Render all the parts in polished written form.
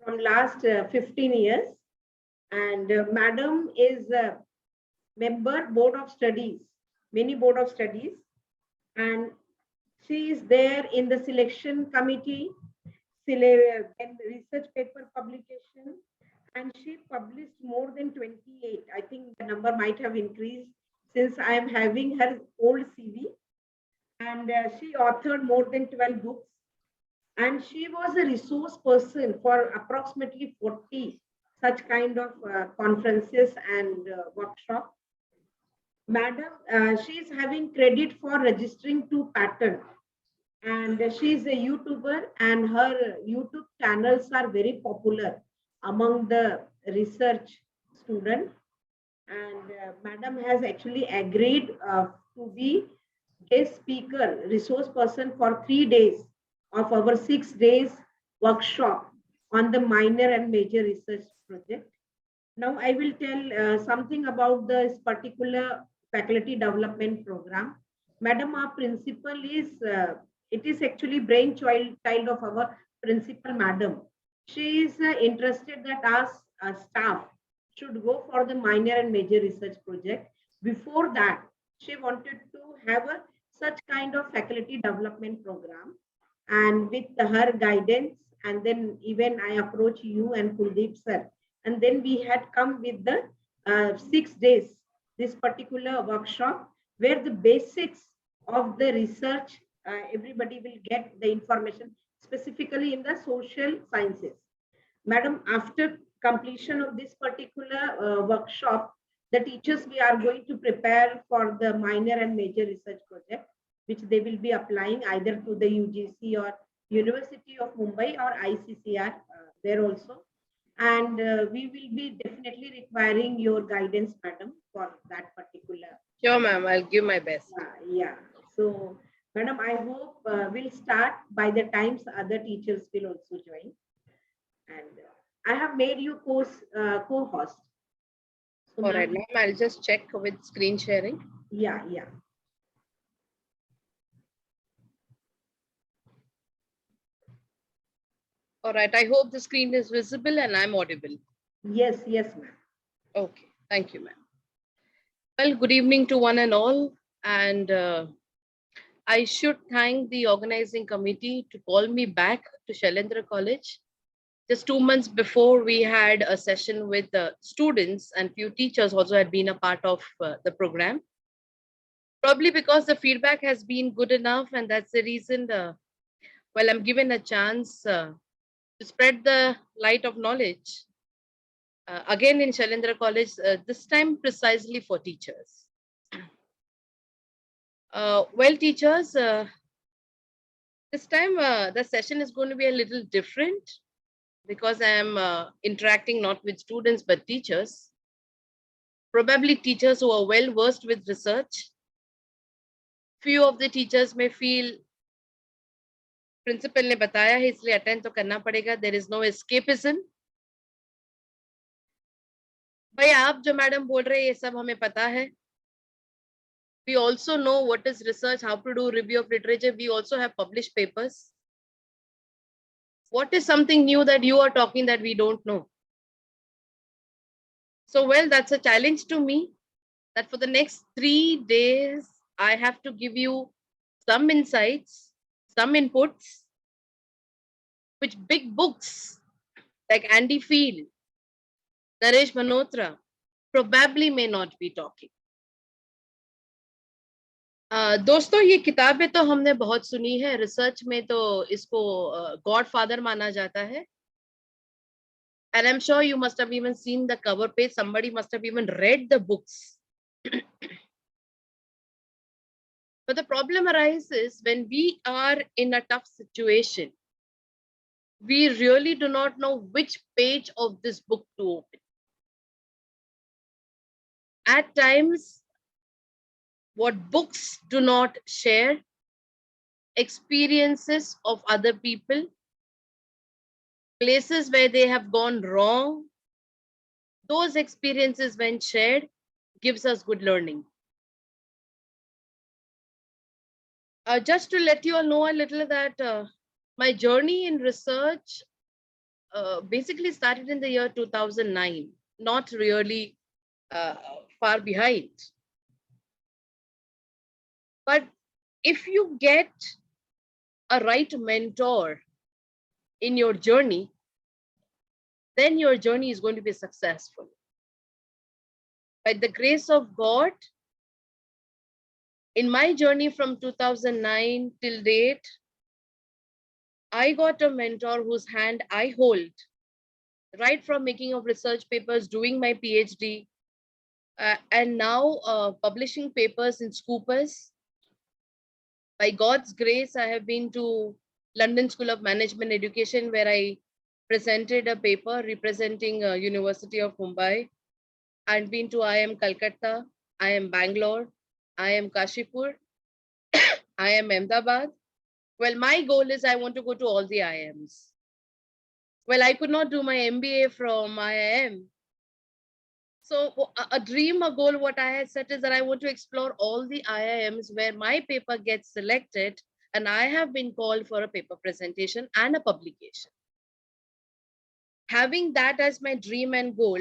from last 15 years. And Madam is a member board of studies, many board of studies. And she is there in the selection committee, and research paper publication. And she published more than 28. I think the number might have increased since I am having her old CV. And she authored more than 12 books. And she was a resource person for approximately 40 such kind of conferences and workshops. Madam, she is having credit for registering 2 patents, and she is a YouTuber, and her YouTube channels are very popular among the research students. And Madam has actually agreed to be guest speaker, resource person for 3 days of our 6 days workshop on the minor and major research project. Now I will tell something about this particular faculty development program. Madam, our principal is, it is actually brainchild of our principal, Madam. She is interested that our staff should go for the minor and major research project. Before that, she wanted to have a such kind of faculty development program. And with her guidance, and then even I approach you and Kuldeep sir, and then we had come with the 6 days, this particular workshop, where the basics of the research, everybody will get the information, specifically in the social sciences. Madam, after completion of this particular workshop, the teachers, we are going to prepare for the minor and major research project, which they will be applying either to the UGC or University of Mumbai or ICCR there also. And we will be definitely requiring your guidance, Madam, for that particular. Sure, ma'am. I'll give my best. Yeah. So, Madam, I hope we'll start by the times other teachers will also join. And I have made you co-host. So, all right, ma'am. I'll just check with screen sharing. Yeah. All right. I hope the screen is visible and I'm audible. Yes, ma'am. Okay. Thank you, ma'am. Well, good evening to one and all. And I should thank the organizing committee to call me back to Shailendra College. Just 2 months before, we had a session with students, and few teachers also had been a part of the program. Probably because the feedback has been good enough, and that's the reason, I'm given a chance to spread the light of knowledge. Again in Shailendra College, this time precisely for teachers. Well, teachers, this time the session is going to be a little different because I am interacting not with students but teachers. Probably teachers who are well versed with research. Few of the teachers may feel principal ने बताया है इसलिए attend तो करना पड़ेगा. There is no escapism. भाई आप जो मैडम बोल रहे हैं ये सब हमें पता है. We also know what is research, how to do review of literature. We also have published papers. What is something new that you are talking that we don't know? So, well, that's a challenge to me that for the next 3 days, I have to give you some insights, some inputs, which big books like Andy Field, Naresh Manotra probably may not be talking. दोस्तों ये किताबें तो हमने बहुत सुनी है. Research में तो इसको गॉडफादर माना जाता है. And I'm sure you must have even seen the cover page. Somebody must have even read the books. But the problem arises when we are in a tough situation. We really do not know which page of this book to open. At times, what books do not share, experiences of other people, places where they have gone wrong, those experiences when shared gives us good learning. Just to let you all know a little that my journey in research basically started in the year 2009, not really uh, far behind. But if you get a right mentor in your journey, then your journey is going to be successful. By the grace of God, in my journey from 2009 till date, I got a mentor whose hand I hold, right from making of research papers, doing my PhD, and now publishing papers in Scoopers. By God's grace, I have been to London School of Management Education, where I presented a paper representing University of Mumbai. I've been to IIM Calcutta, IIM Bangalore, IIM Kashipur, IIM Ahmedabad. Well, my goal is I want to go to all the IIMs. Well, I could not do my MBA from IIM. So a dream, a goal, what I had set is that I want to explore all the IIMs where my paper gets selected and I have been called for a paper presentation and a publication. Having that as my dream and goal,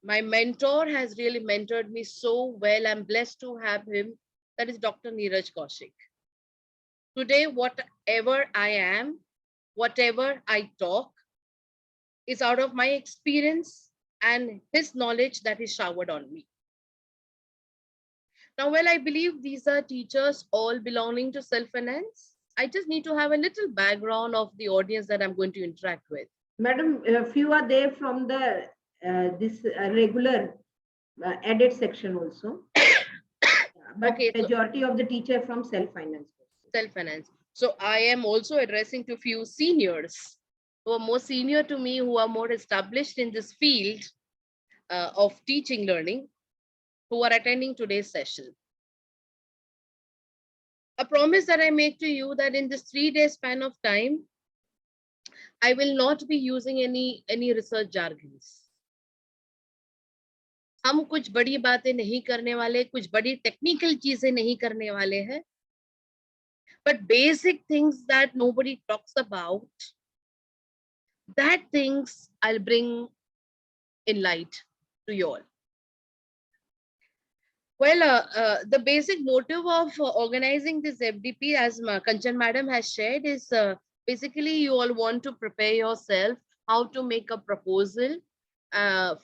my mentor has really mentored me so well. I'm blessed to have him. That is Dr. Neeraj Kaushik. Today, whatever I am, whatever I talk, is out of my experience and his knowledge that is showered on me. Now, well, I believe these are teachers all belonging to self-finance. I just need to have a little background of the audience that I'm going to interact with. Madam, few are there from the this regular added section also. But Okay, so majority of the teacher from self-finance. self-finance. So I am also addressing to few seniors who are more senior to me, who are more established in this field of teaching learning, who are attending today's session. A promise that I make to you that in this 3-day span of time, I will not be using any research jargons. हम कुछ बड़ी बातें नहीं करने वाले, कुछ बड़ी technical चीजें नहीं करने वाले हैं, but basic things that nobody talks about, that things I'll bring in light to you all. Well, the basic motive of organizing this FDP, as Kanchan Madam has shared, is basically you all want to prepare yourself how to make a proposal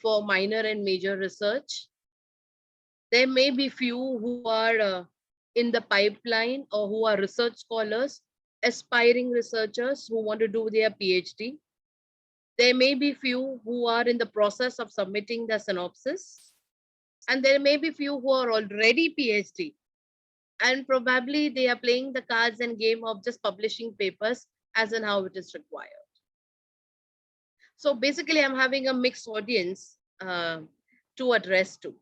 for minor and major research. There may be few who are in the pipeline or who are research scholars, aspiring researchers who want to do their PhD. There may be few who are in the process of submitting the synopsis. And there may be few who are already PhD. And probably they are playing the cards and game of just publishing papers as and how it is required. So basically, I'm having a mixed audience to address to.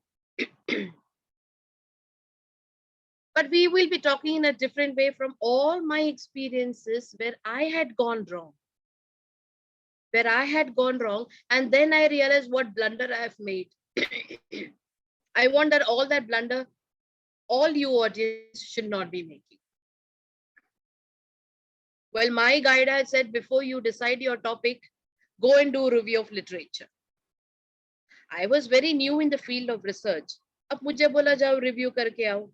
But we will be talking in a different way from all my experiences where I had gone wrong. Where I had gone wrong. And then I realized what blunder I have made. I want that all that blunder, all you audience should not be making. Well, my guide had said, before you decide your topic, go and do review of literature. I was very new in the field of research. अब मुझे बोला जाओ review करके आओ.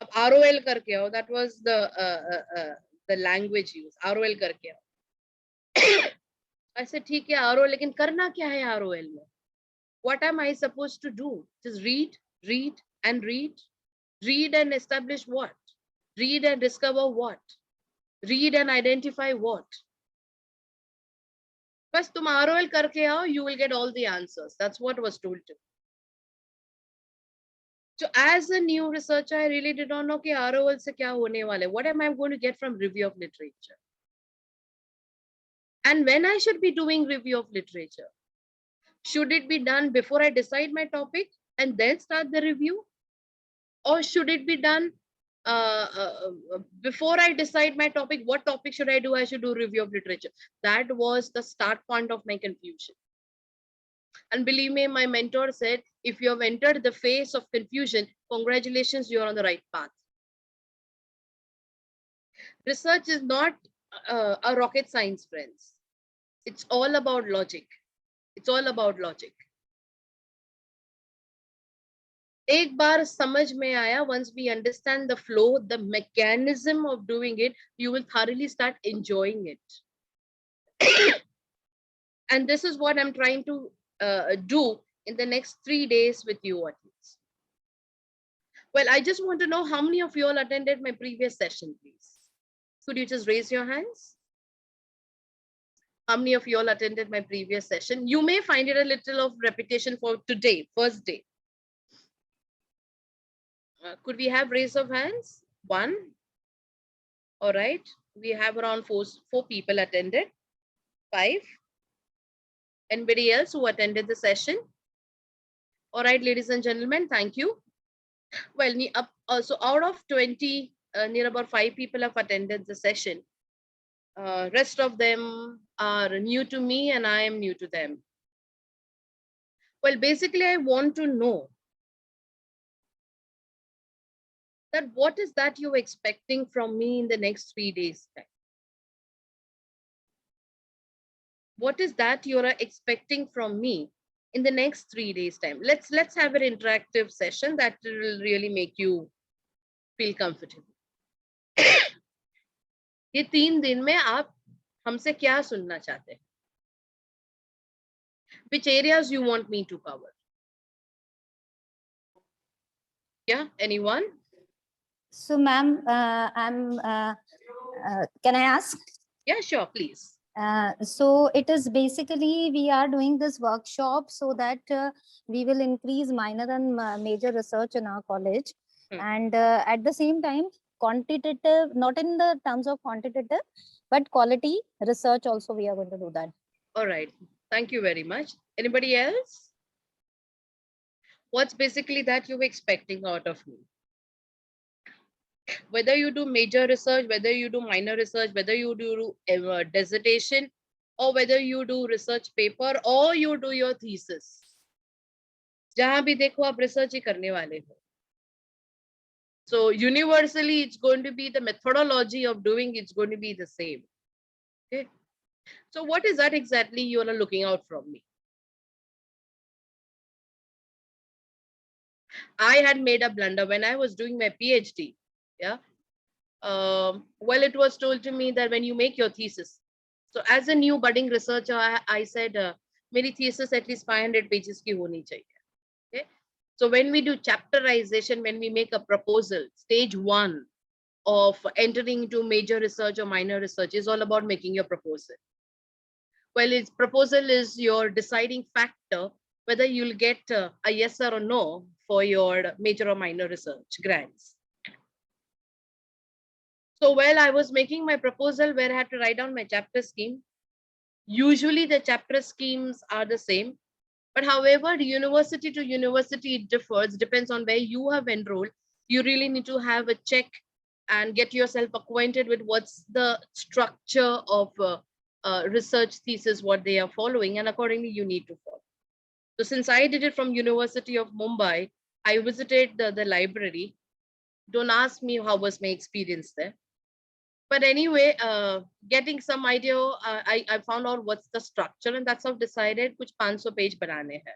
अब ROL करके आओ. That was the language used. ROL करके आओ. I said ठीक है ROL, लेकिन करना क्या है ROL में? What am I supposed to do? Just read, read, and read. Read and establish what? Read and discover what? Read and identify what? बस तुम ROL करके आओ, you will get all the answers. That's what was told to me. So as a new researcher, I really did not know कि ROL से क्या होने वाला है. What am I going to get from review of literature? And when I should be doing review of literature? Should it be done before I decide my topic and then start the review? Or should it be done before I decide my topic? What topic should I do? I should do review of literature. That was the start point of my confusion. And believe me, my mentor said, if you have entered the phase of confusion, congratulations, you're on the right path. Research is not a rocket science, friends. It's all about logic. It's all about logic. एक बार समझ में आया, once we understand the flow, the mechanism of doing it, you will thoroughly start enjoying it. And this is what I'm trying to do in the next 3 days with you audience. Well, I just want to know how many of you all attended my previous session, please. Could you just raise your hands? How many of you all attended my previous session? You may find it a little of repetition for today, first day. Could we have raise of hands? One. All right. We have around four people attended. 5. Anybody else who attended the session? All right, ladies and gentlemen, thank you. Well, so out of 20, near about 5 people have attended the session. Rest of them are new to me and I am new to them. Well, basically, I want to know that what is that you're expecting from me in the next 3 days' time? What is that you're expecting from me in the next 3 days' time? Let's have an interactive session that will really make you feel comfortable. ये 3 दिन में आप हमसे क्या सुनना चाहते हैं? Which areas you want me to cover? Yeah, anyone? So, ma'am, can I ask? Yeah, sure, please. So it is basically we are doing this workshop so that we will increase minor and major research in our college, and at the same time quantitative, not in the terms of quantitative, but quality research also we are going to do that. All right, thank you very much. Anybody else? What's basically that you're expecting out of me? Whether you do major research, whether you do minor research, whether you do dissertation, or whether you do research paper, or you do your thesis, जहां भी देखो आप research ही करने वाले हो. So universally, it's going to be the methodology of doing. It's going to be the same. Okay. So what is that exactly you are looking out from me? I had made a blunder when I was doing my PhD. Yeah. Well, it was told to me that when you make your thesis, so as a new budding researcher, I said, मेरी thesis at least 500 pages की होनी चाहिए. Okay. So when we do chapterization, when we make a proposal, stage 1 of entering into major research or minor research is all about making your proposal. Well, its proposal is your deciding factor whether you'll get a yes or a no for your major or minor research grants. So while I was making my proposal where I had to write down my chapter scheme, usually the chapter schemes are the same, but however, university to university it differs, depends on where you have enrolled. You really need to have a check and get yourself acquainted with what's the structure of research thesis, what they are following, and accordingly you need to follow. So since I did it from University of Mumbai, I visited the library. Don't ask me how was my experience there. But anyway, getting some idea, I found out what's the structure, and that's how I've decided कुछ 500 page बनाने हैं.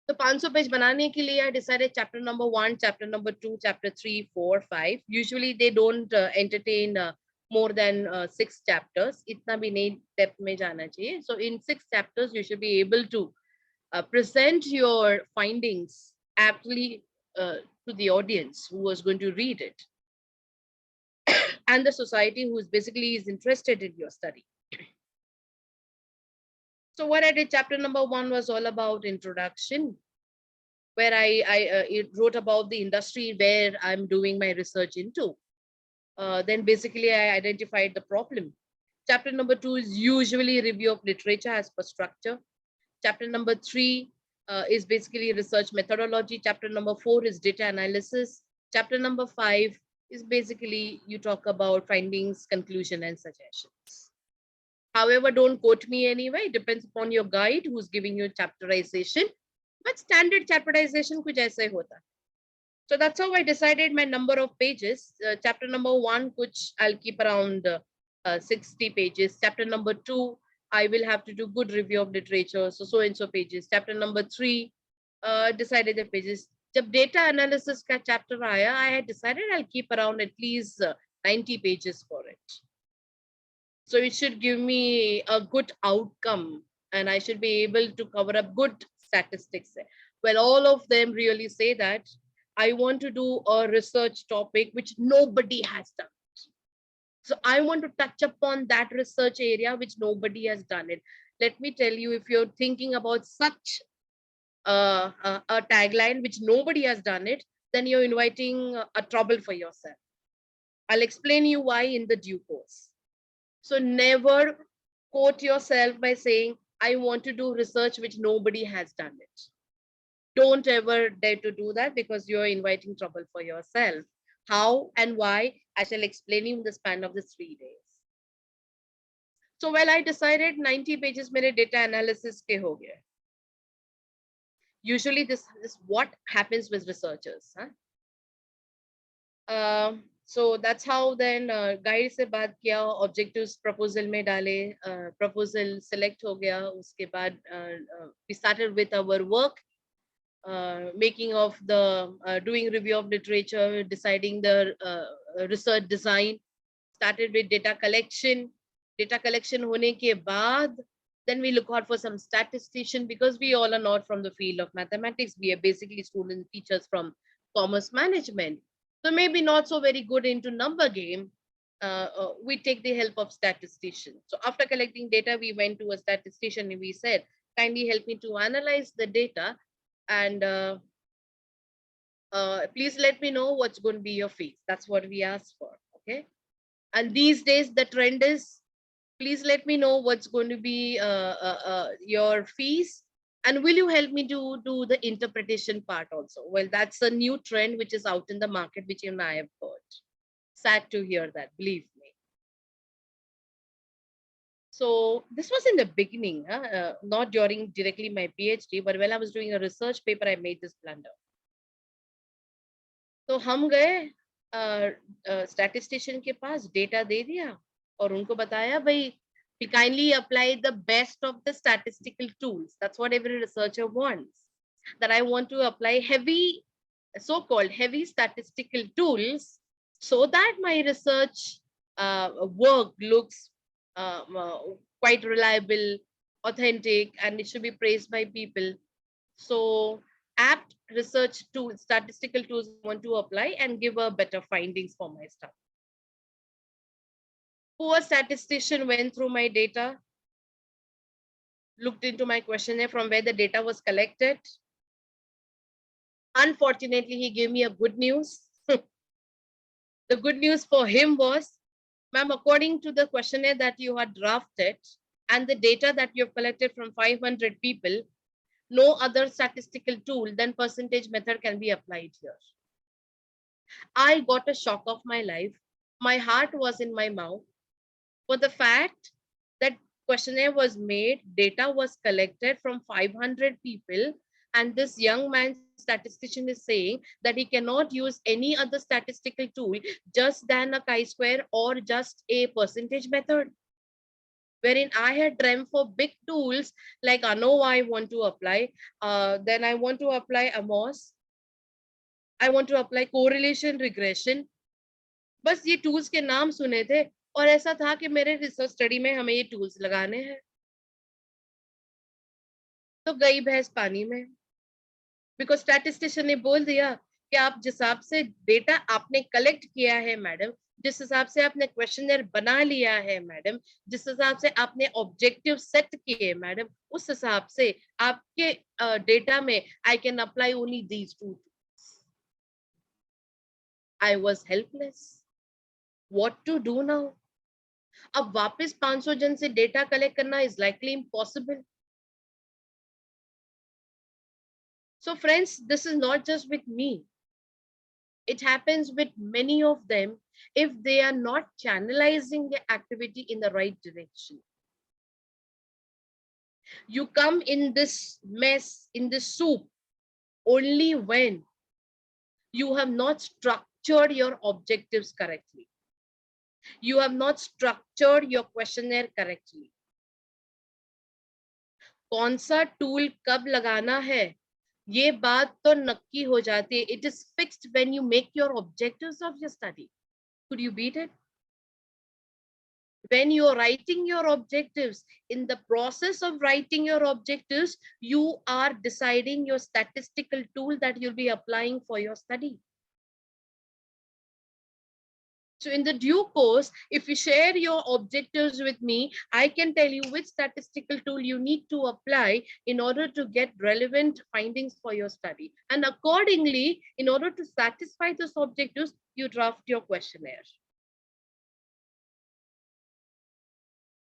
So 500 page बनाने के लिए I decided chapter number 1, chapter number 2, chapter 3, 4, 5. Usually they don't entertain more than 6 chapters. इतना भी नहीं depth में जाना चाहिए. So in 6 chapters, you should be able to present your findings aptly to the audience who is going to read it, and the society who is basically is interested in your study. So what I did, chapter number 1 was all about introduction, where I wrote about the industry where I'm doing my research into. Then basically I identified the problem. Chapter number 2 is usually review of literature as per structure. Chapter number 3 is basically research methodology. Chapter number 4 is data analysis. Chapter number 5 is basically you talk about findings, conclusion, and suggestions. However, don't quote me anyway. It depends upon your guide who's giving you chapterization. But standard chapterization kuch aisa hi hota. So that's how I decided my number of pages. Chapter number 1, which I'll keep around 60 pages. Chapter number 2, I will have to do good review of literature, so and so pages. Chapter number 3, decided the pages. जब data analysis का chapter आया, I had decided I'll keep around at least 90 pages for it. So it should give me a good outcome and I should be able to cover up good statistics. Well, all of them really say that I want to do a research topic which nobody has done. So I want to touch upon that research area which nobody has done it. Let me tell you, if you're thinking about such a tagline which nobody has done it, then you're inviting a trouble for yourself. I'll explain you why in the due course. So never quote yourself by saying, I want to do research which nobody has done it. Don't ever dare to do that because you're inviting trouble for yourself. How and why, I shall explain you in the span of the 3 days. So well, I decided 90 pages mere data analysis ke ho gaye. Usually this is what happens with researchers. So that's how then guide se baat kiya, objectives proposal mein dale, proposal select ho gaya, uske baad we started with our work, making of the doing review of literature, deciding the research design, started with data collection hone ke baad, then we look out for some statistician because we all are not from the field of mathematics. We are basically student teachers from commerce management. So maybe not so very good into number game. We take the help of statistician. So after collecting data, we went to a statistician and we said, kindly help me to analyze the data and please let me know what's going to be your fees. That's what we asked for. Okay. And these days the trend is, please let me know what's going to be your fees and will you help me to do the interpretation part also. Well, that's a new trend which is out in the market, which you and I have heard. Sad to hear that, believe me. So this was in the beginning, not during directly my PhD, but when I was doing a research paper, I made this blunder. So हम गए statistician के पास, data दे दिया और उनको बताया भाई, we kindly apply the best of the statistical tools. That's what every researcher wants. That I want to apply heavy, so-called heavy statistical tools so that my research work looks quite reliable, authentic, and it should be praised by people. So apt research tools, statistical tools I want to apply and give a better findings for my stuff. Poor statistician went through my data, looked into my questionnaire from where the data was collected. Unfortunately, he gave me a good news. The good news for him was, ma'am, according to the questionnaire that you had drafted and the data that you have collected from 500 people, no other statistical tool than percentage method can be applied here. I got a shock of my life. My heart was in my mouth for the fact that questionnaire was made, data was collected from 500 people, and this young man statistician is saying that he cannot use any other statistical tool just than a chi-square or just a percentage method. Wherein I had dreamt for big tools like ANOVA I want to apply, then I want to apply AMOS, I want to apply correlation regression. बस ये tools के नाम सुने थे और ऐसा था कि मेरे रिसर्च स्टडी में हमें ये tools लगाने हैं, तो गई भैंस पानी में, बिकॉज स्टैटिस्टिशियन ने बोल दिया कि आप जिस हिसाब से डेटा आपने कलेक्ट किया है मैडम, जिस हिसाब से आपने क्वेश्चनर बना लिया है मैडम, जिस हिसाब से आपने ऑब्जेक्टिव सेट किए मैडम, उस हिसाब से आपके डेटा में I can apply only these two. I was helpless. What to do now? अब वापस 500 जन से डेटा कलेक्ट करना is likely impossible. So friends, this is not just with me. It happens with many of them if they are not channelizing their activity in the right direction. You come in this mess, in this soup, only when you have not structured your objectives correctly. You have not structured your questionnaire correctly. कौन सा tool कब लगाना है ये बात तो नक्की हो जाती है. It is fixed when you make your objectives of your study. Could you beat it? When you are writing your objectives, in the process of writing your objectives, you are deciding your statistical tool that you'll be applying for your study. So in the due course, if you share your objectives with me, I can tell you which statistical tool you need to apply in order to get relevant findings for your study. And accordingly, in order to satisfy those objectives, you draft your questionnaire.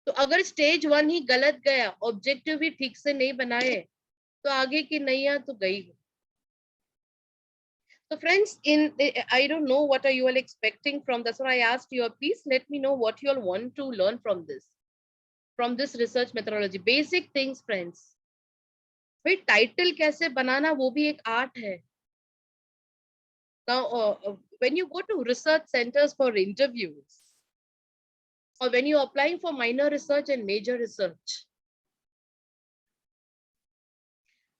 तो अगर stage 1 ही गलत गया, objective ही ठीक से नहीं बनाए, तो आगे की नैया तो गई. So friends, I don't know what are you all expecting from this. So I asked you, please let me know what you all want to learn from this research methodology. Basic things, friends. भाई title कैसे बनाना वो भी एक art है. Now, when you go to research centers for interviews, or when you're applying for minor research and major research,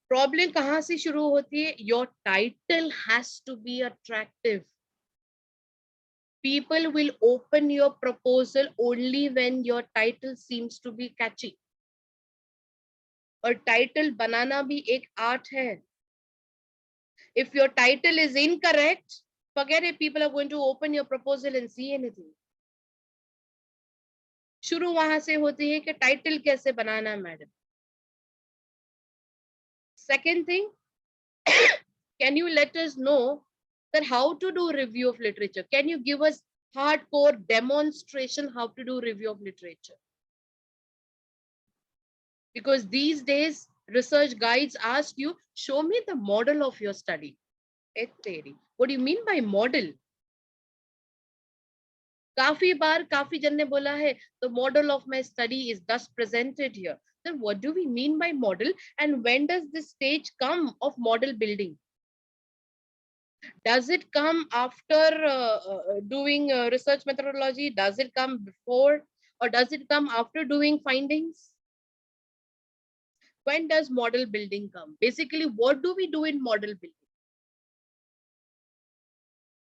problem कहां से शुरू होती है? Your title has to be attractive. People will open your proposal only when your title seems to be catchy. और title बनाना भी एक art है. If your title is incorrect, forget it, people are going to open your proposal and see anything. शुरू वहां से होती है कि टाइटल कैसे बनाना madam. Second thing, can you let us know that how to do review of literature? Can you give us hardcore demonstration how to do review of literature? Because these days research guides ask you, show me the model of your study. What do you mean by model? काफी बार काफी जन ने बोला है, the model of my study is thus presented here. Then what do we mean by model, and when does this stage come of model building? Does it come after doing research methodology? Does it come before, or does it come after doing findings? When does model building come? Basically, what do we do in model building?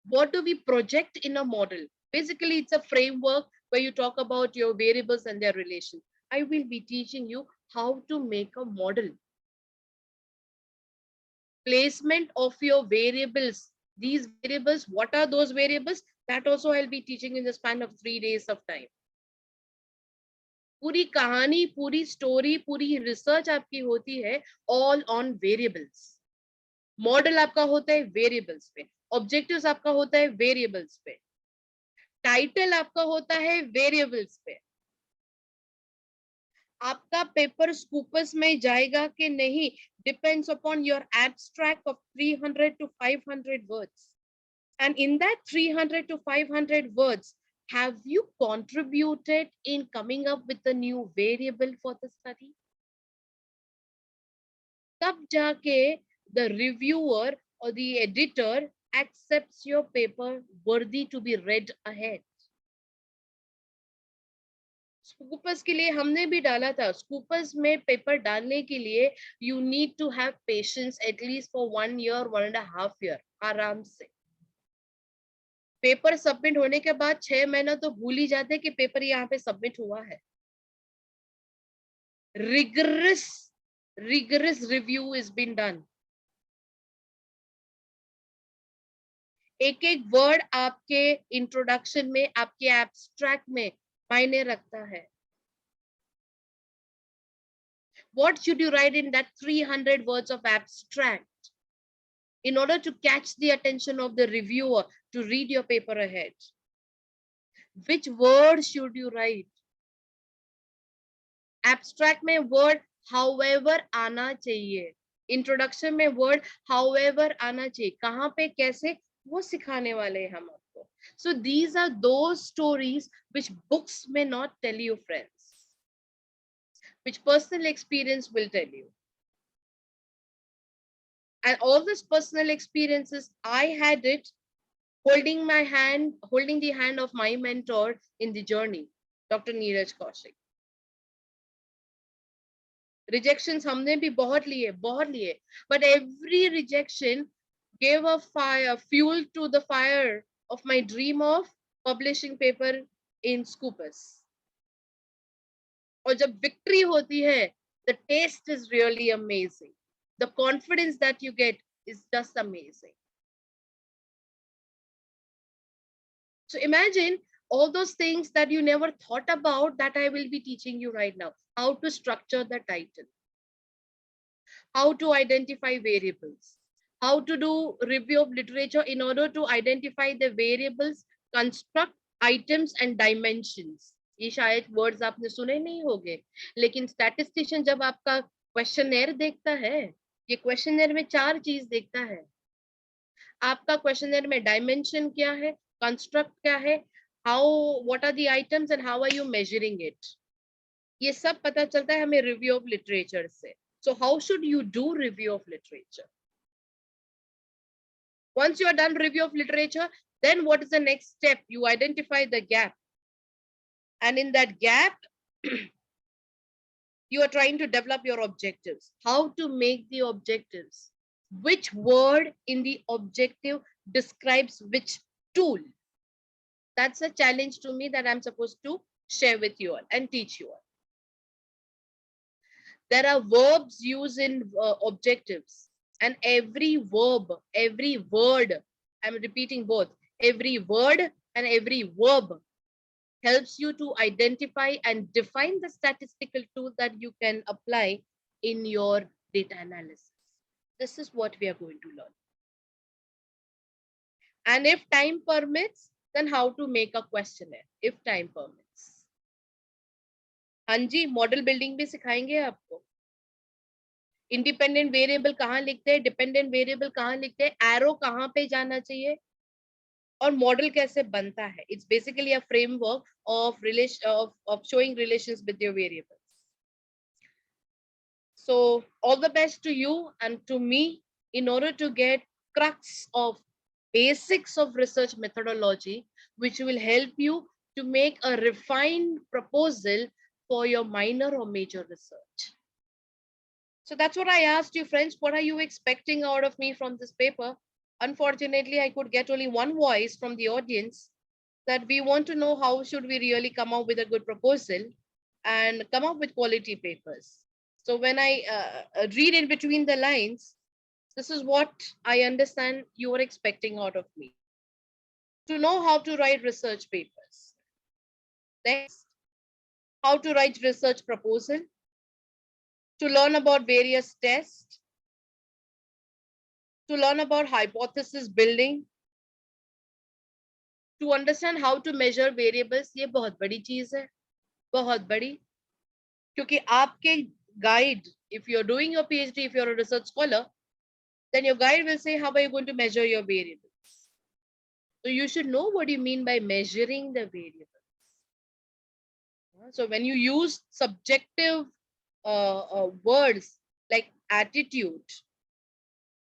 What do we project in a model? Basically, it's a framework where you talk about your variables and their relation. I will be teaching you how to make a model. Placement of your variables. These variables, what are those variables? That also I'll be teaching in the span of 3 days of time. पूरी कहानी, पूरी story, पूरी research आपकी होती है all on variables. Model आपका होता है वेरिएबल्स पे, ऑब्जेक्टिव्स आपका होता है वेरिएबल्स पे, टाइटल आपका होता है वेरिएबल्स पे. आपका पेपर स्कूपस में जाएगा कि नहीं depends upon your abstract of 300 to 500 words. And in that 300 to 500 words, have you contributed in coming up with a new variable for the study? तब जाके the reviewer or the editor accepts your paper worthy to be read ahead. Scoopers के लिए हमने भी डाला था. Scoopers में paper डालने के लिए you need to have patience at least for 1 year, 1.5 years. आराम से. पेपर सबमिट होने के बाद 6 महीना तो भूल ही जाते कि पेपर यहाँ पे सबमिट हुआ है. rigorous review is been done. एक एक वर्ड आपके इंट्रोडक्शन में, आपके एब्स्ट्रैक्ट में मायने रखता है. What should you write in that 300 words of abstract in order to catch the attention of the reviewer to read your paper ahead? Which word should you write? Abstract में word however आना चाहिए. Introduction में word however आना चाहिए. कहाँ पे कैसे वो सिखाने वाले हैं हम आपको. So these are those stories which books may not tell you, friends, which personal experience will tell you. And all these personal experiences, I had it holding the hand of my mentor in the journey, Dr. Neeraj Kaushik. Rejections हमने भी बहुत लिए, but every rejection gave a fuel to the fire of my dream of publishing paper in Scopus. और जब victory होती है, the taste is really amazing. The confidence that you get is just amazing. So imagine all those things that you never thought about that I will be teaching you right now. How to structure the title, how to identify variables, how to do review of literature in order to identify the variables, construct items and dimensions. ये शायद words आपने सुने नहीं होंगे, लेकिन statistician जब आपका questionnaire देखता है, ये क्वेश्चनर में 4 चीज देखता है. आपका क्वेश्चनर में डायमेंशन क्या है, कंस्ट्रक्ट क्या है, what are the items and how are you measuring it. ये सब पता चलता है हमें रिव्यू ऑफ लिटरेचर से. So how should you do review of literature? Once you are done review of literature, then what is the next step? You identify the gap. And in that gap, you are trying to develop your objectives. How to make the objectives? Which word in the objective describes which tool? That's a challenge to me that I'm supposed to share with you all and teach you all. There are verbs used in objectives, and every verb, every word, I'm repeating both, every word and every verb helps you to identify and define the statistical tool that you can apply in your data analysis. This is what we are going to learn. And if time permits, then how to make a questionnaire, if time permits. हाँ जी, model building भी सिखाएंगे आपको. Independent variable कहाँ लिखते हैं, dependent variable कहाँ लिखते हैं, एरो कहाँ पे जाना चाहिए, और मॉडल कैसे बनता है. It's basically a framework of showing relations with your variables. So all the best to you and to me in order to get crux of basics of research methodology, which will help you to make a refined proposal for your minor or major research. So that's what I asked you, friends. What are you expecting out of me from this paper? Unfortunately, I could get only one voice from the audience, that we want to know how should we really come up with a good proposal and come up with quality papers. So when I read in between the lines, this is what I understand you are expecting out of me. To know how to write research papers. Next, how to write research proposal. To learn about various tests. To learn about hypothesis building. To understand how to measure variables. ये बहुत बड़ी चीज है, बहुत बड़ी. क्योंकि आपके guide, if you're doing your PhD, if you're a research scholar, then your guide will say, how are you going to measure your variables? So you should know what you mean by measuring the variables. So when you use subjective words like attitude,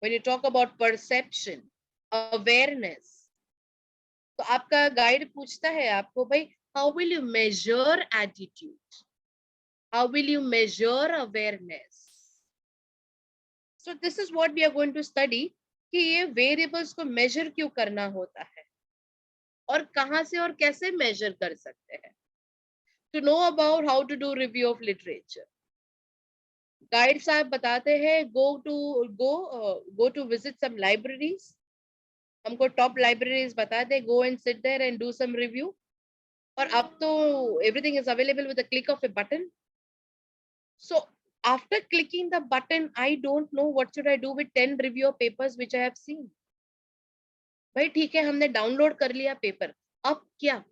when you talk about perception, awareness, तो आपका guide पूछता है आपको, भाई, how will you measure attitude? How will you measure awareness? So this is what we are going to study, कि ये variables को measure क्यों करना होता है और कहाँ से और कैसे measure कर सकते हैं. To know about how to do review of literature. Guide साहब बताते हैं, go to visit some libraries. हमको top libraries बता दे, go and sit there and do some review. और अब तो everything is available with a click of a button. So after clicking the button, I don't know what should I do with 10 review papers which I have seen. भाई ठीक है, हमने download कर लिया paper. अब क्या?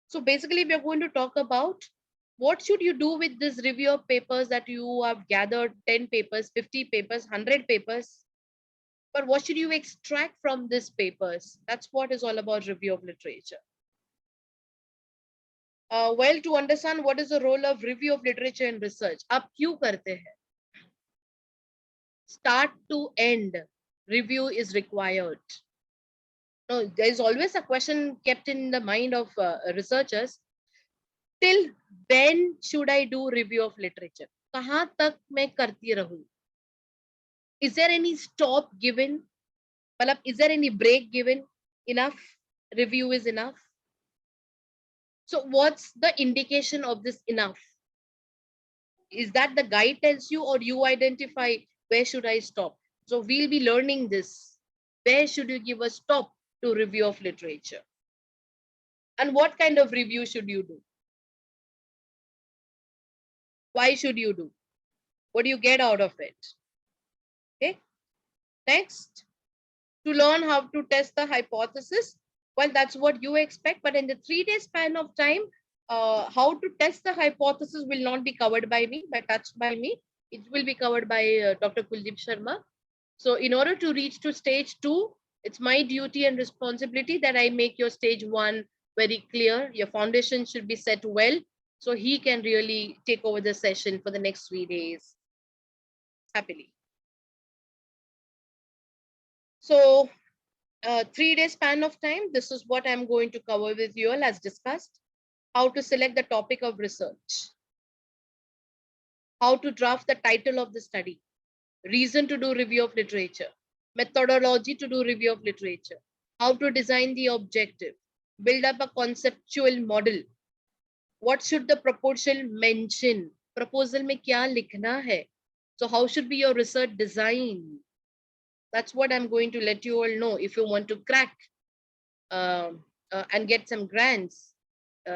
So basically we are going to talk about what should you do with this review of papers that you have gathered, 10 papers, 50 papers, 100 papers. But what should you extract from these papers? That's what is all about review of literature. Well, to understand what is the role of review of literature in research, आप क्यों करते हैं? Start to end, review is required. No, there is always a question kept in the mind of researchers. Till when should I do review of literature? कहाँ तक मैं करती रहूं? Is there any stop given? मतलब, is there any break given? Enough review is enough. So what's the indication of this enough? Is that the guide tells you, or you identify where should I stop? So we'll be learning this. Where should you give a stop to review of literature? And what kind of review should you do? Why should you do? What do you get out of it? Okay. Next, to learn how to test the hypothesis. Well, that's what you expect, but in the 3-day span of time, how to test the hypothesis will not be covered by me, touched by me. It will be covered by Dr. Kuldeep Sharma. So in order to reach to stage 2, it's my duty and responsibility that I make your stage 1 very clear. Your foundation should be set well, so he can really take over the session for the next 3 days happily. So 3-day span of time, this is what I'm going to cover with you all as discussed. How to select the topic of research, how to draft the title of the study, reason to do review of literature, methodology to do review of literature, how to design the objective, build up a conceptual model, what should the proposal mention, proposal mein kya likhna hai, so how should be your research design. That's what I'm going to let you all know if you want to crack and get some grants,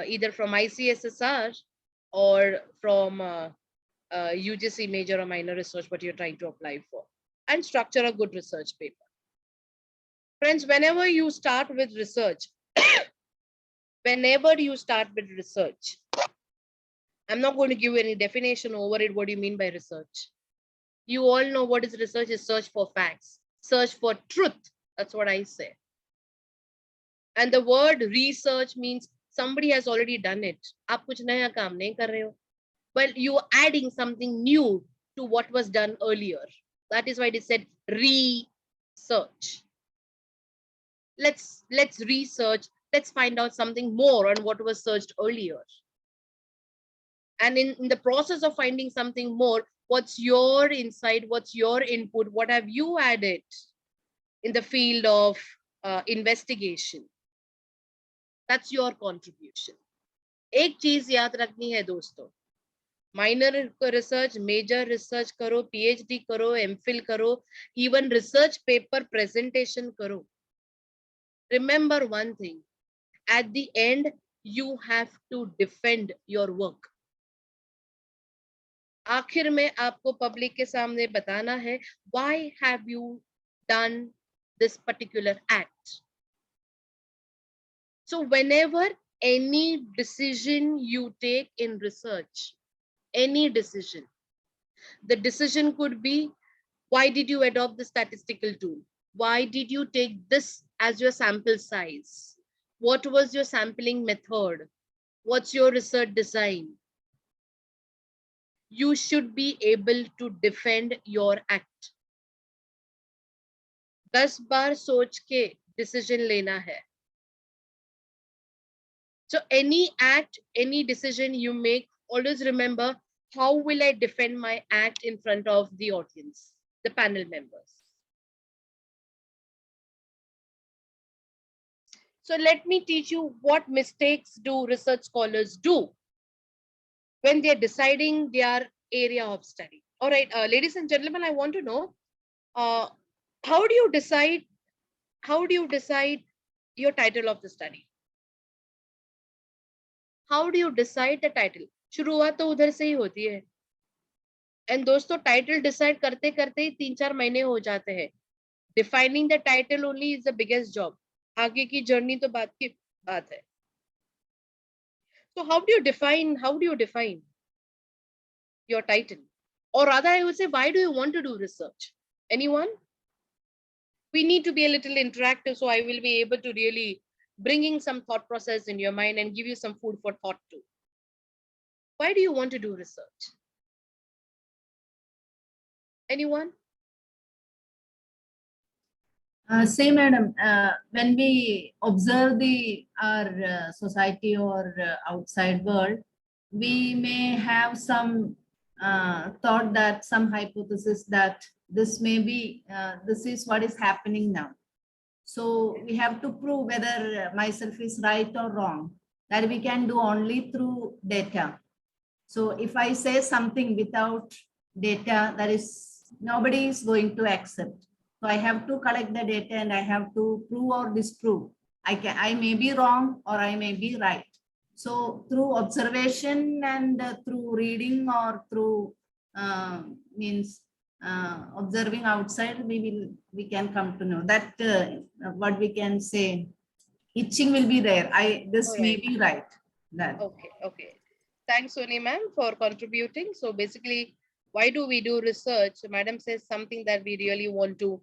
either from ICSSR or from UGC major or minor research, what you're trying to apply for, and structure a good research paper. Friends, whenever you start with research, whenever you start with research, I'm not going to give you any definition over it. What do you mean by research? You all know what is research is search for facts, search for truth. That's what I say. And the word research means somebody has already done it. आप कुछ नया काम नहीं कर रहे हो. Well, you are adding something new to what was done earlier. That is why it is said research. Let's research. Let's find out something more on what was searched earlier. And in the process of finding something more, what's your insight? What's your input? What have you added in the field of investigation? That's your contribution. एक चीज याद रखनी है दोस्तों, minor research, major research करो, PhD करो, MPhil करो, even research paper presentation करो. Remember one thing, at the end you have to defend your work. आखिर में आपको पब्लिक के सामने बताना है, why have you done this particular act? So whenever any decision you take in research, any decision, the decision could be, why did you adopt the statistical tool? Why did you take this as your sample size? What was your sampling method? What's your research design? You should be able to defend your act. 10 बार सोच के decision लेना है. So any act, any decision you make, always remember, how will I defend my act in front of the audience, the panel members? So let me teach you what mistakes do research scholars do when they're deciding their area of study. All right, ladies and gentlemen, I want to know, how do you decide your title of the study? How do you decide the title? शुरुआत तो उधर से ही होती है. And दोस्तों, title decide करते करते ही 3-4 महीने हो जाते हैं. Defining the title only is the biggest job. आगे की journey तो बात की बात है. So how do you define your title? Or rather, I would say, why do you want to do research? Anyone? We need to be a little interactive, so I will be able to really bringing some thought process in your mind and give you some food for thought too. Why do you want to do research? Anyone? Say, madam, when we observe our society or outside world, we may have some thought that some hypothesis that this may be, this is what is happening now. So we have to prove whether myself is right or wrong. That we can do only through data. So if I say something without data, that is nobody is going to accept. So I have to collect the data and I have to prove or disprove. I may be wrong or I may be right. So through observation and through reading or through means observing outside, we can come to know that what we can say, itching will be there. This All may right. be right. That. Okay, okay. Thanks, Soni ma'am, for contributing. So basically, why do we do research? Madam says something that we really want to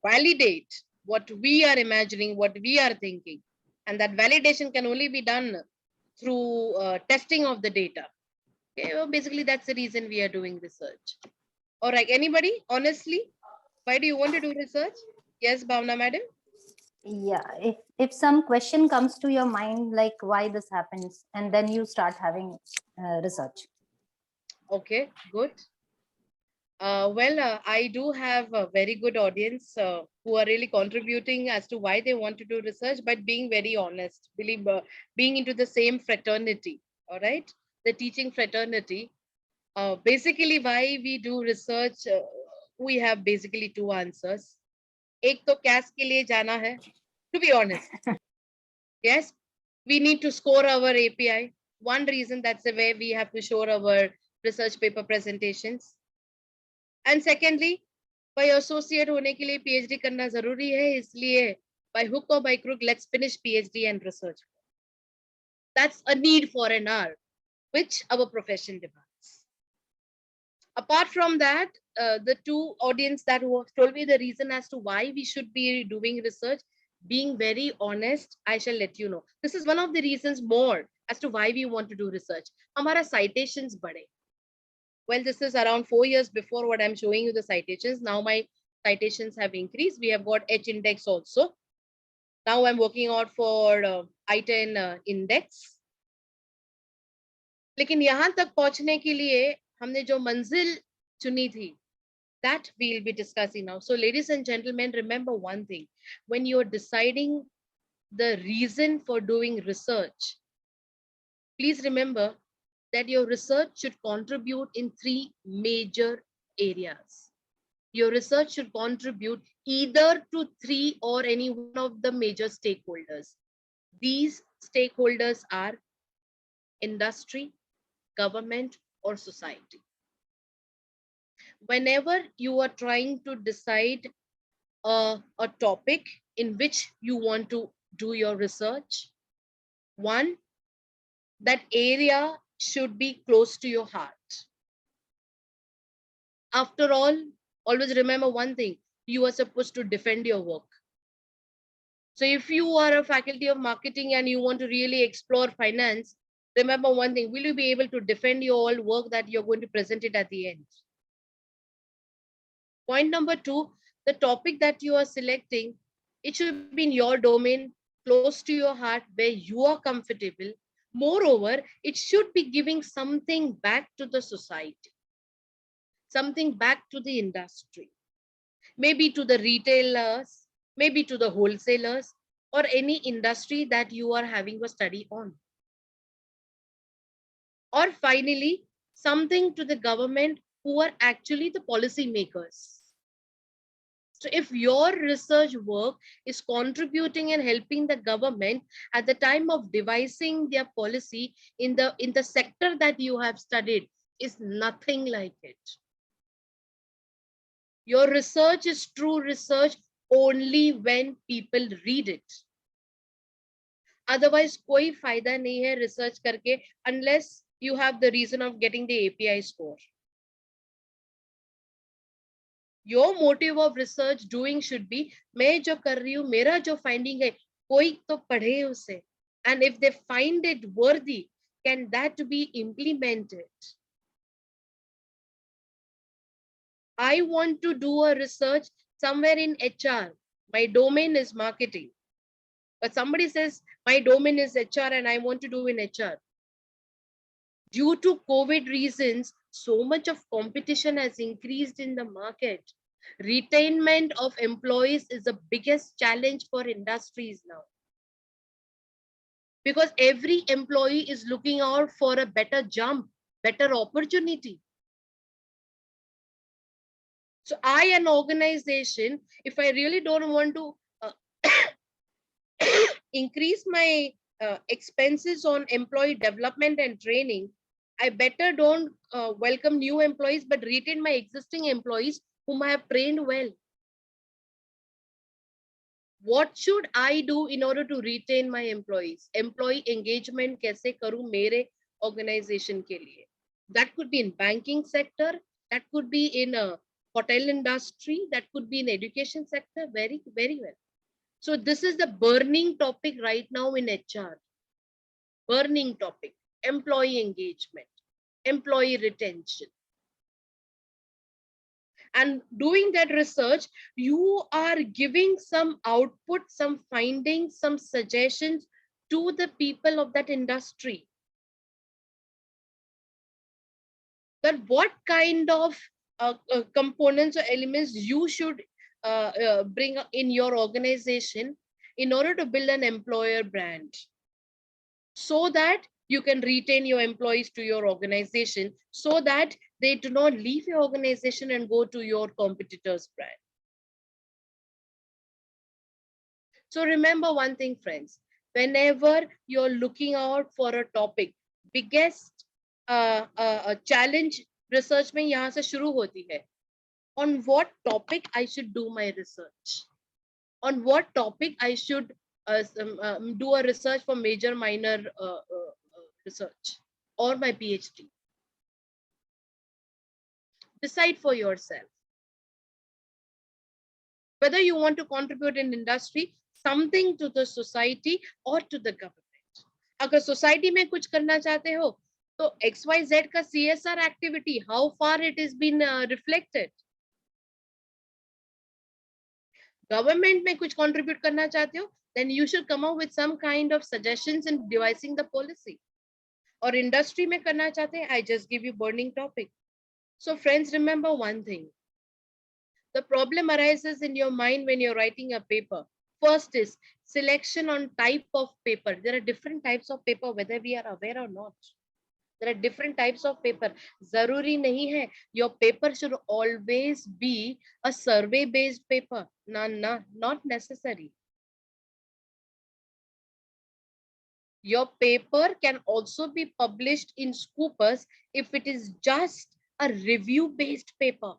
validate what we are imagining, what we are thinking. And that validation can only be done through testing of the data. Okay, well, basically, that's the reason we are doing research. All right, anybody, honestly, why do you want to do research? Yes, Bhavna madam? Yeah, if some question comes to your mind, like why this happens, and then you start having research. Okay, good. I do have a very good audience who are really contributing as to why they want to do research, but being very honest, believe being into the same fraternity, all right? The teaching fraternity. Basically, why we do research, we have basically two answers. एक तो cash के लिए जाना है, to be honest. Yes, we need to score our API. One reason, that's the way we have to show our research paper presentations. And secondly, by associate होने के लिए PhD करना जरूरी है, इसलिए by hook or by crook, let's finish PhD and research. That's a need for an hour, which our profession demands. Apart from that, the two audience that who have told me the reason as to why we should be doing research, being very honest, I shall let you know. This is one of the reasons more as to why we want to do research. हमारा citations बढ़े. Well, this is around 4 years before what I'm showing you the citations. Now my citations have increased. We have got H index also. Now I'm working out for I-10 index. लेकिन यहाँ तक पहुँचने के लिए हमने जो मंजिल चुनी थी, that we'll be discussing now. So ladies and gentlemen, remember one thing. When you're deciding the reason for doing research, please remember that your research should contribute in 3 major areas. Your research should contribute either to 3 or any one of the major stakeholders. These stakeholders are industry, government, or society. Whenever you are trying to decide a topic in which you want to do your research, one, that area should be close to your heart. After all, always remember one thing, you are supposed to defend your work. So if you are a faculty of marketing and you want to really explore finance, remember one thing, will you be able to defend your all work that you're going to present it at the end? Point number 2, the topic that you are selecting, it should be in your domain, close to your heart, where you are comfortable. Moreover, it should be giving something back to the society, something back to the industry, maybe to the retailers, maybe to the wholesalers, or any industry that you are having a study on. Or finally, something to the government who are actually the policy makers. So if your research work is contributing and helping the government at the time of devising their policy in the sector that you have studied, is nothing like it. Your research is true research only when people read it. Otherwise, कोई फायदा नहीं है research करके unless you have the reason of getting the API score. Your motive of research doing should be, मैं जो कर रही हूँ, मेरा जो finding है, कोई तो पढ़े उसे. And if they find it worthy, can that be implemented? I want to do a research somewhere in HR. My domain is marketing. But somebody says, my domain is HR and I want to do in HR. Due to COVID reasons, so much of competition has increased in the market. Retainment of employees is the biggest challenge for industries now. Because every employee is looking out for a better jump, better opportunity. So I, an organization, if I really don't want to increase my expenses on employee development and training, I better don't welcome new employees, but retain my existing employees whom I have trained well. What should I do in order to retain my employees? Employee engagement kaise karu mere organization ke liye? That could be in banking sector, that could be in a hotel industry, that could be in education sector, very, very well. So this is the burning topic right now in HR. Burning topic, employee engagement, employee retention. And doing that research, you are giving some output, some findings, some suggestions to the people of that industry. That what kind of components or elements you should bring in your organization in order to build an employer brand, so that you can retain your employees to your organization, so that they do not leave your organization and go to your competitor's brand. So remember one thing, friends, whenever you're looking out for a topic, biggest challenge research में यहाँ से शुरू होती है. On what topic I should do my research? On what topic I should do a research for major, minor research or my PhD? Decide for yourself. Whether you want to contribute in industry, something to the society or to the government. अगर society में कुछ करना चाहते हो, तो XYZ का CSR activity, how far it has been reflected. Government में कुछ contribute करना चाहते हो, then you should come up with some kind of suggestions in devising the policy. Or industry में करना चाहते हैं, I just give you burning topic. So friends, remember one thing. The problem arises in your mind when you're writing a paper. First is selection on type of paper. There are different types of paper, whether we are aware or not. There are different types of paper. Zaruri nahi hai. Your paper should always be a survey-based paper. No, not necessary. Your paper can also be published in Scoopers if it is just a review-based paper.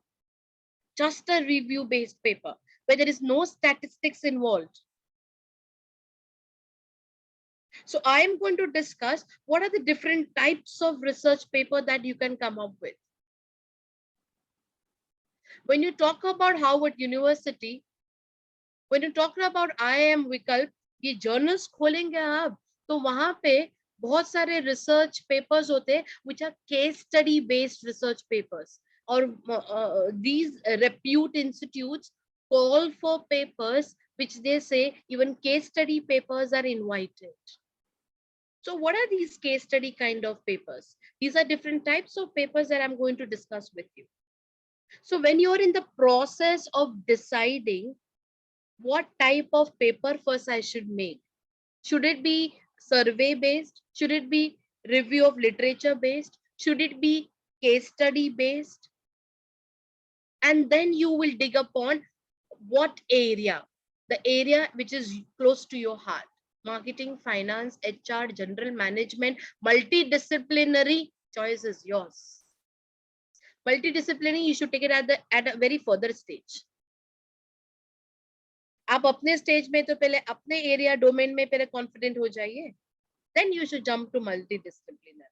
Just a review-based paper where there is no statistics involved. So I am going to discuss what are the different types of research paper that you can come up with. When you talk about Harvard University, when you talk about IIM Vikalp, ये journals खोलेंगे आप, तो वहाँ पे बहुत सारे research papers होते हैं, which are case study based research papers. Or these repute institutes call for papers which they say even case study papers are invited. So what are these case study kind of papers? These are different types of papers that I'm going to discuss with you. So when you're in the process of deciding what type of paper first I should make, should it be survey based? Should it be review of literature based? Should it be case study based? And then you will dig upon what area, the area which is close to your heart. Marketing, finance, HR, general management, multidisciplinary, choice is yours. Multidisciplinary, you should take it at a very further stage. आप अपने stage में तो पहले अपने area domain में पहले confident हो जाइए, then you should jump to multidisciplinary.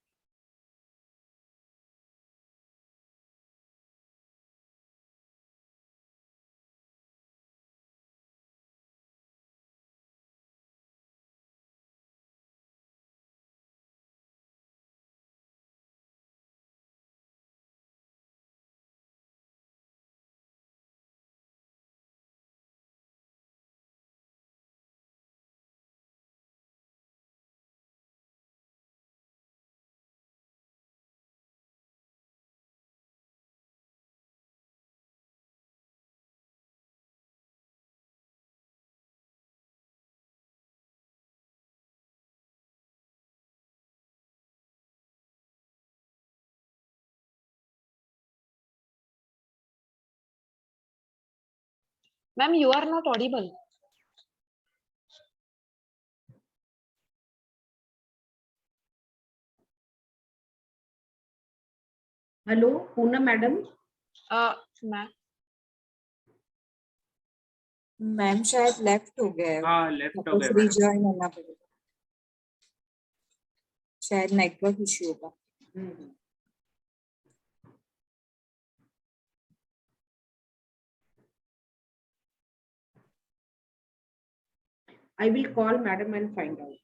Ma'am, you are not audible. Hello, Poonam madam. Ma'am. Ma'am शायद लेफ्ट हो गया है, हाँ लेफ्ट हो वापस गए मैडम। रिजॉइन होना पड़ेगा, शायद नेटवर्क इश्यू होगा। I will call madam and find out.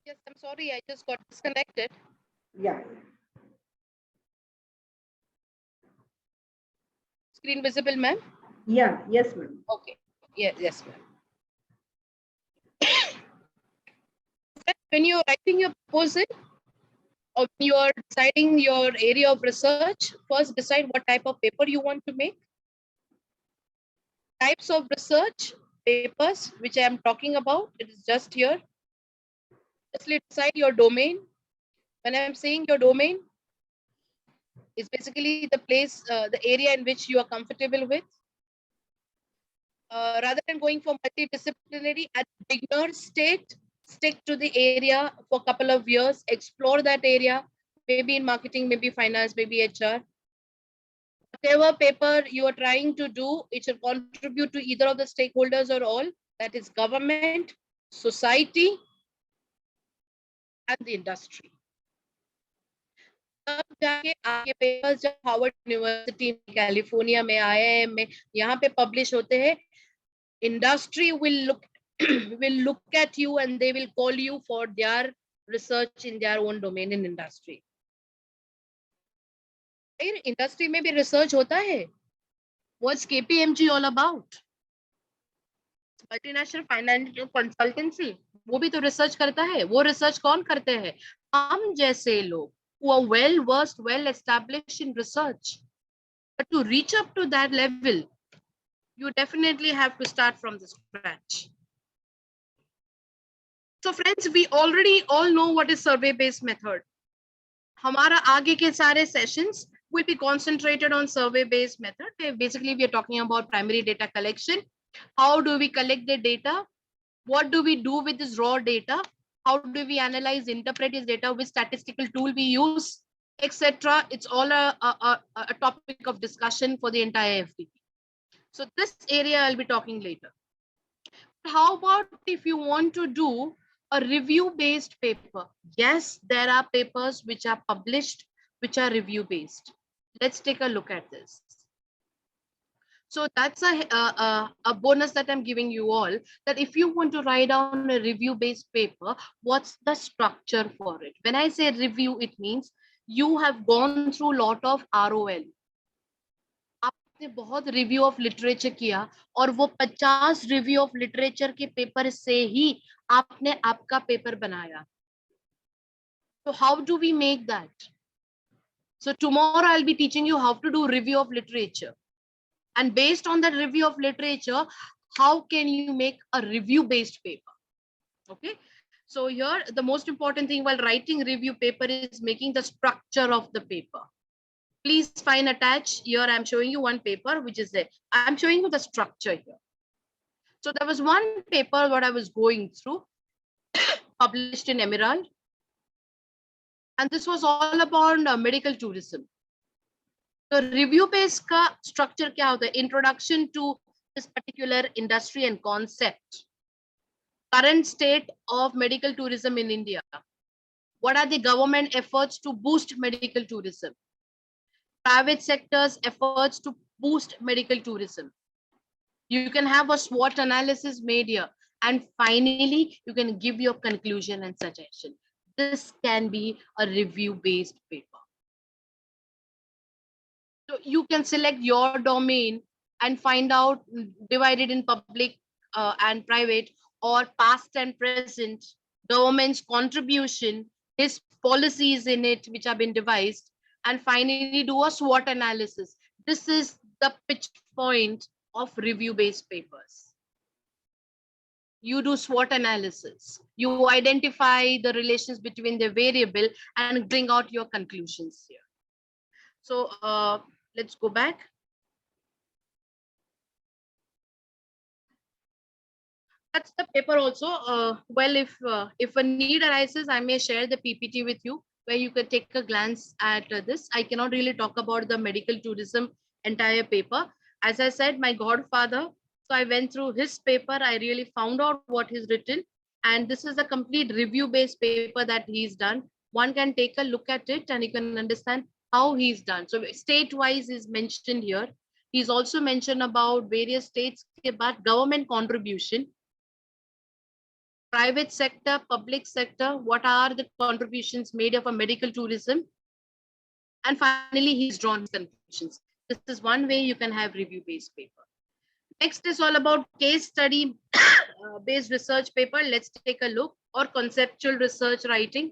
Yes, I'm sorry, I just got disconnected. Yeah. Screen visible, ma'am? Yeah. Yes, ma'am. Okay. Yes, ma'am. When you're writing your proposal or when you are deciding your area of research, first decide what type of paper you want to make. Types of research papers, which I am talking about, it is just here. Firstly, decide your domain. When I'm saying your domain, it's basically the place, the area in which you are comfortable with. Rather than going for multidisciplinary at beginner state, stick to the area for a couple of years, explore that area, maybe in marketing, maybe finance, maybe HR. Whatever paper you are trying to do, it should contribute to either of the stakeholders or all, that is government, society, and the industry. तब जाके आपके papers जब Harvard university में, California में, IIM में यहाँ पे publish होते हैं, industry will look at you and they will call you for their research in their own domain in industry. Industry में भी रिसर्च होता है. What's KPMG all about? Multinational financial consultancy, वो भी तो रिसर्च करता है. वो रिसर्च कौन करते हैं? हम जैसे लोग who are well versed, well established in research. But to reach up to that level, you definitely have to start from the scratch. So friends, we already all know what is survey based method. हमारा आगे के सारे sessions will be concentrated on survey based method. Basically, we are talking about primary data collection. How do we collect the data? What do we do with this raw data? How do we analyze, interpret this data? Which statistical tool we use, etc. It's all a topic of discussion for the entire FDP. So this area I'll be talking later. How about if you want to do a review-based paper? Yes, there are papers which are published, which are review-based. Let's take a look at this. So that's a bonus that I'm giving you all, that if you want to write down a review-based paper, what's the structure for it? When I say review, it means you have gone through a lot of ROL. आपने बहुत review of literature किया और वो 50 review of literature के paper से ही आपने आपका paper बनाया. So how do we make that? So tomorrow I'll be teaching you how to do review of literature. And based on that review of literature, how can you make a review-based paper? Okay. So here, the most important thing while writing review paper is making the structure of the paper. Please find attached. Here I'm showing you one paper, which is there. I'm showing you the structure here. So there was one paper what I was going through, published in Emerald. And this was all about medical tourism. So review based ka structure kya hota hai? Introduction to this particular industry and concept. Current state of medical tourism in India. What are the government efforts to boost medical tourism? Private sector's efforts to boost medical tourism. You can have a SWOT analysis made here. And finally, you can give your conclusion and suggestion. This can be a review-based paper. So you can select your domain and find out, divided in public and private, or past and present, government's contribution, his policies in it, which have been devised, and finally do a SWOT analysis. This is the pitch point of review-based papers. You do SWOT analysis. You identify the relations between the variable and bring out your conclusions here. So let's go back. That's the paper also. Well, if a need arises, I may share the PPT with you where you can take a glance at this. I cannot really talk about the medical tourism entire paper. As I said, my godfather, so I went through his paper. I really found out what he's written. And this is a complete review-based paper that he's done. One can take a look at it and you can understand how he's done. So state-wise is mentioned here. He's also mentioned about various states, but government contribution, private sector, public sector, what are the contributions made of a medical tourism? And finally, he's drawn his conclusions. This is one way you can have review-based paper. Next is all about case study based research paper. Let's take a look, or conceptual research writing.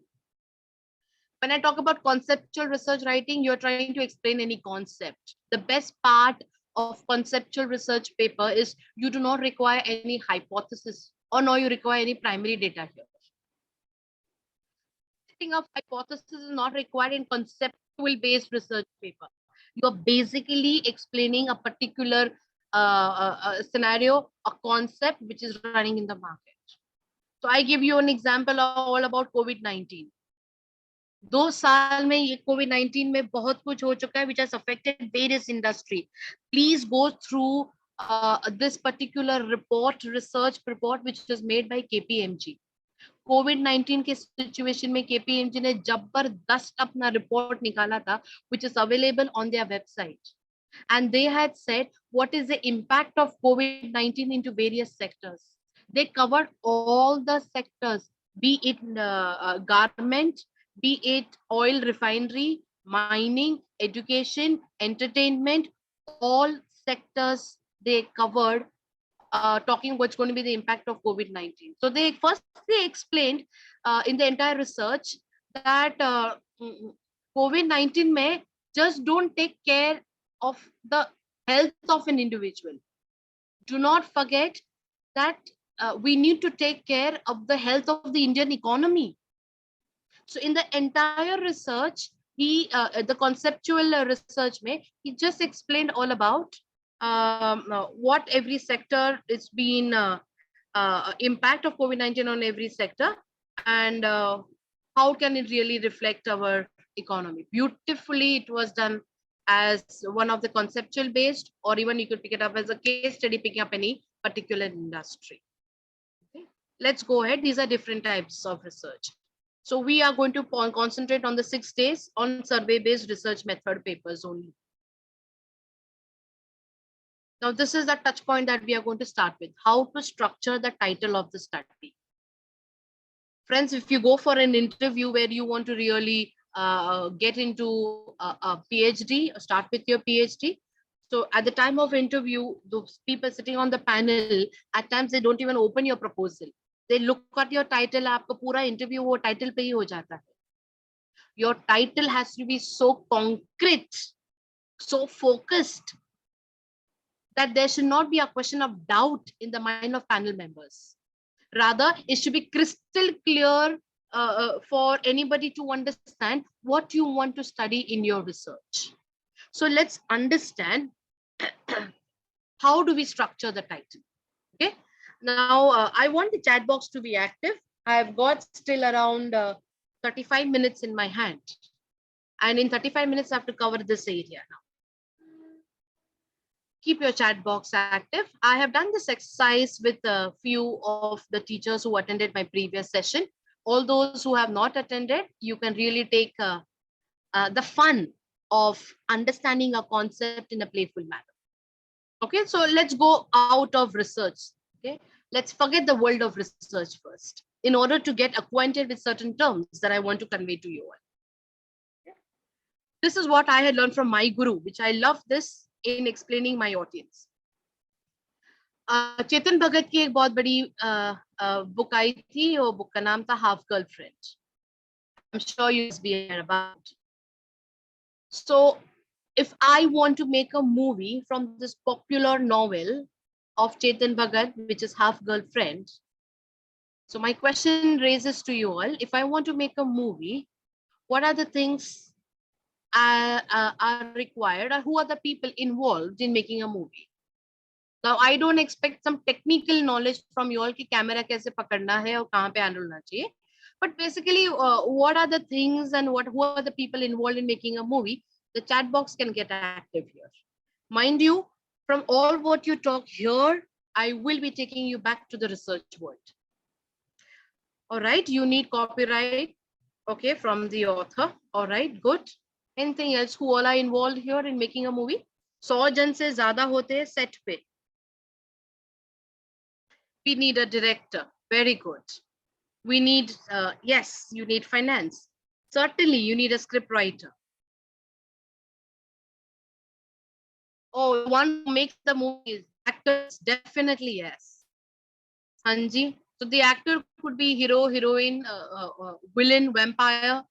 When I talk about conceptual research writing, you're trying to explain any concept. The best part of conceptual research paper is you do not require any hypothesis, or no, you require any primary data here. Setting up hypothesis is not required in conceptual based research paper. You're basically explaining a particular scenario, a concept which is running in the market. So I give you an example all about COVID-19. 2 साल में ये COVID-19 में बहुत कुछ हो चुका है, which has affected various industry. Please go through this particular report, research report, which was made by KPMG. COVID-19 के situation में KPMG ने जबरदस्त अपना report निकाला था, which is available on their website. And they had said what is the impact of COVID-19 into various sectors. They covered all the sectors, be it garment, be it oil refinery, mining, education, entertainment, all sectors they covered, talking what's going to be the impact of COVID-19. So they explained in the entire research that COVID-19 may just don't take care of the health of an individual. Do not forget that we need to take care of the health of the Indian economy. So in the entire research, the conceptual research he just explained all about what every sector is being impact of COVID-19 on every sector, and how can it really reflect our economy. Beautifully it was done as one of the conceptual based, or even you could pick it up as a case study picking up any particular industry. Okay. Let's go ahead. These are different types of research. So we are going to concentrate on the 6 days on survey-based research method papers only. Now, this is the touch point that we are going to start with, how to structure the title of the study. Friends, if you go for an interview where you want to really get into a PhD, start with your PhD. So at the time of interview, those people sitting on the panel, at times they don't even open your proposal. They look at your title, आपका पूरा interview वो title पे ही हो जाता है. Your title has to be so concrete, so focused, that there should not be a question of doubt in the mind of panel members. Rather, it should be crystal clear for anybody to understand what you want to study in your research. So let's understand how do we structure the title. Okay. Now I want the chat box to be active. I've got still around 35 minutes in my hand. And in 35 minutes, I have to cover this area now. Keep your chat box active. I have done this exercise with a few of the teachers who attended my previous session. All those who have not attended, you can really take the fun of understanding a concept in a playful manner. Okay, so let's go out of research. Okay, let's forget the world of research first in order to get acquainted with certain terms that I want to convey to you all. This is what I had learned from my guru, which I love this in explaining my audience. Chetan Bhagat की एक बहुत बड़ी book आई थी, और book का नाम था half girlfriend. I'm sure you must be aware about. So if I want to make a movie from this popular novel of Chetan Bhagat, which is Half Girlfriend, so my question raises to you all, if I want to make a movie, what are the things are required, or who are the people involved in making a movie? Now, I don't expect some technical knowledge from you all कि camera कैसे पकड़ना है और कहाँ पे handle होना चाहिए. But basically, what are the things and who are the people involved in making a movie? The chat box can get active here. Mind you, from all what you talk here, I will be taking you back to the research world. All right, you need copyright, okay, from the author. All right, good. Anything else? Who all are involved here in making a movie? 100 जन से ज़्यादा होते हैं set पे. We need a director. Very good. We need, yes, you need finance. Certainly, you need a script writer. Oh, one who makes the movies, actors, definitely yes. Hanji. So the actor could be hero, heroine, villain, vampire,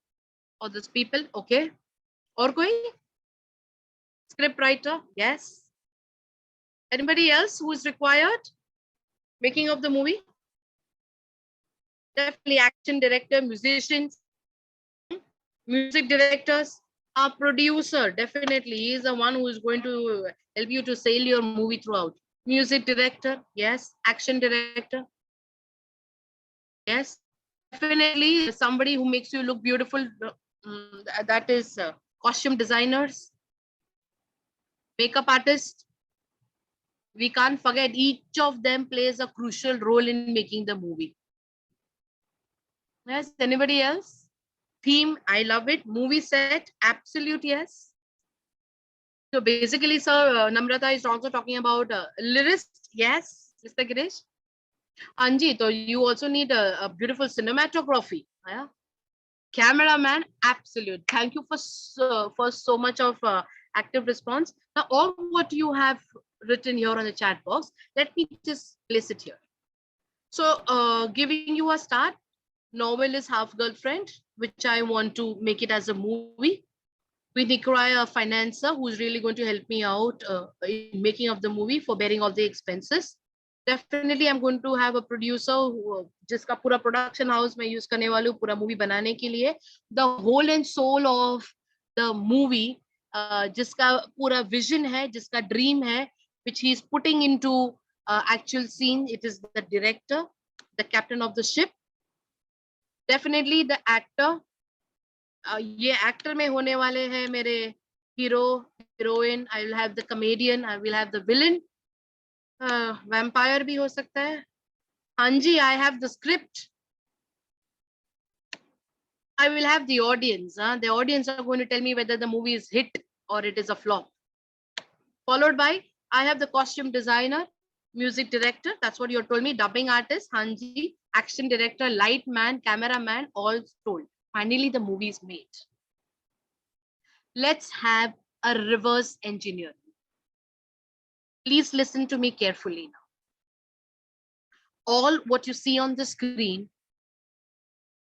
or those people. Okay. Or koi? Script writer, yes. Anybody else who is required? Making of the movie? Definitely action director, musicians, music directors, a producer. Definitely, he is the one who is going to help you to sail your movie throughout. Music director, yes. Action director, yes. Definitely somebody who makes you look beautiful. That is costume designers, makeup artists. We can't forget, each of them plays a crucial role in making the movie. Yes, anybody else? Theme, I love it. Movie set, absolute yes. So basically, sir, Namrata is also talking about lyricist, yes, Mr. Girish. Anji, so you also need a beautiful cinematography. Yeah? Cameraman, absolute. Thank you for so much of active response. Now, all what you have written here on the chat box, let me just place it here. So giving you a start, novel is Half Girlfriend, which I want to make it as a movie. We require a financer who's really going to help me out in making of the movie for bearing all the expenses. Definitely, I'm going to have a producer who, जिसका पूरा production house मैं use करने वाली हूँ पूरा movie बनाने के लिए. The whole and soul of the movie, जिसका पूरा vision है, जिसका dream है, which he is putting into actual scene. It is the director, the captain of the ship. Definitely the actor. ये actor में होने वाले हैं मेरे hero, heroine. I will have the comedian. I will have the villain. Vampire भी हो सकता है. Hanji, I have the script. I will have the audience. The audience are going to tell me whether the movie is hit or it is a flop. Followed by, I have the costume designer, music director. That's what you told me. Dubbing artist, Hanji, action director, light man, cameraman, all told. Finally, the movie is made. Let's have a reverse engineering. Please listen to me carefully now. All what you see on the screen,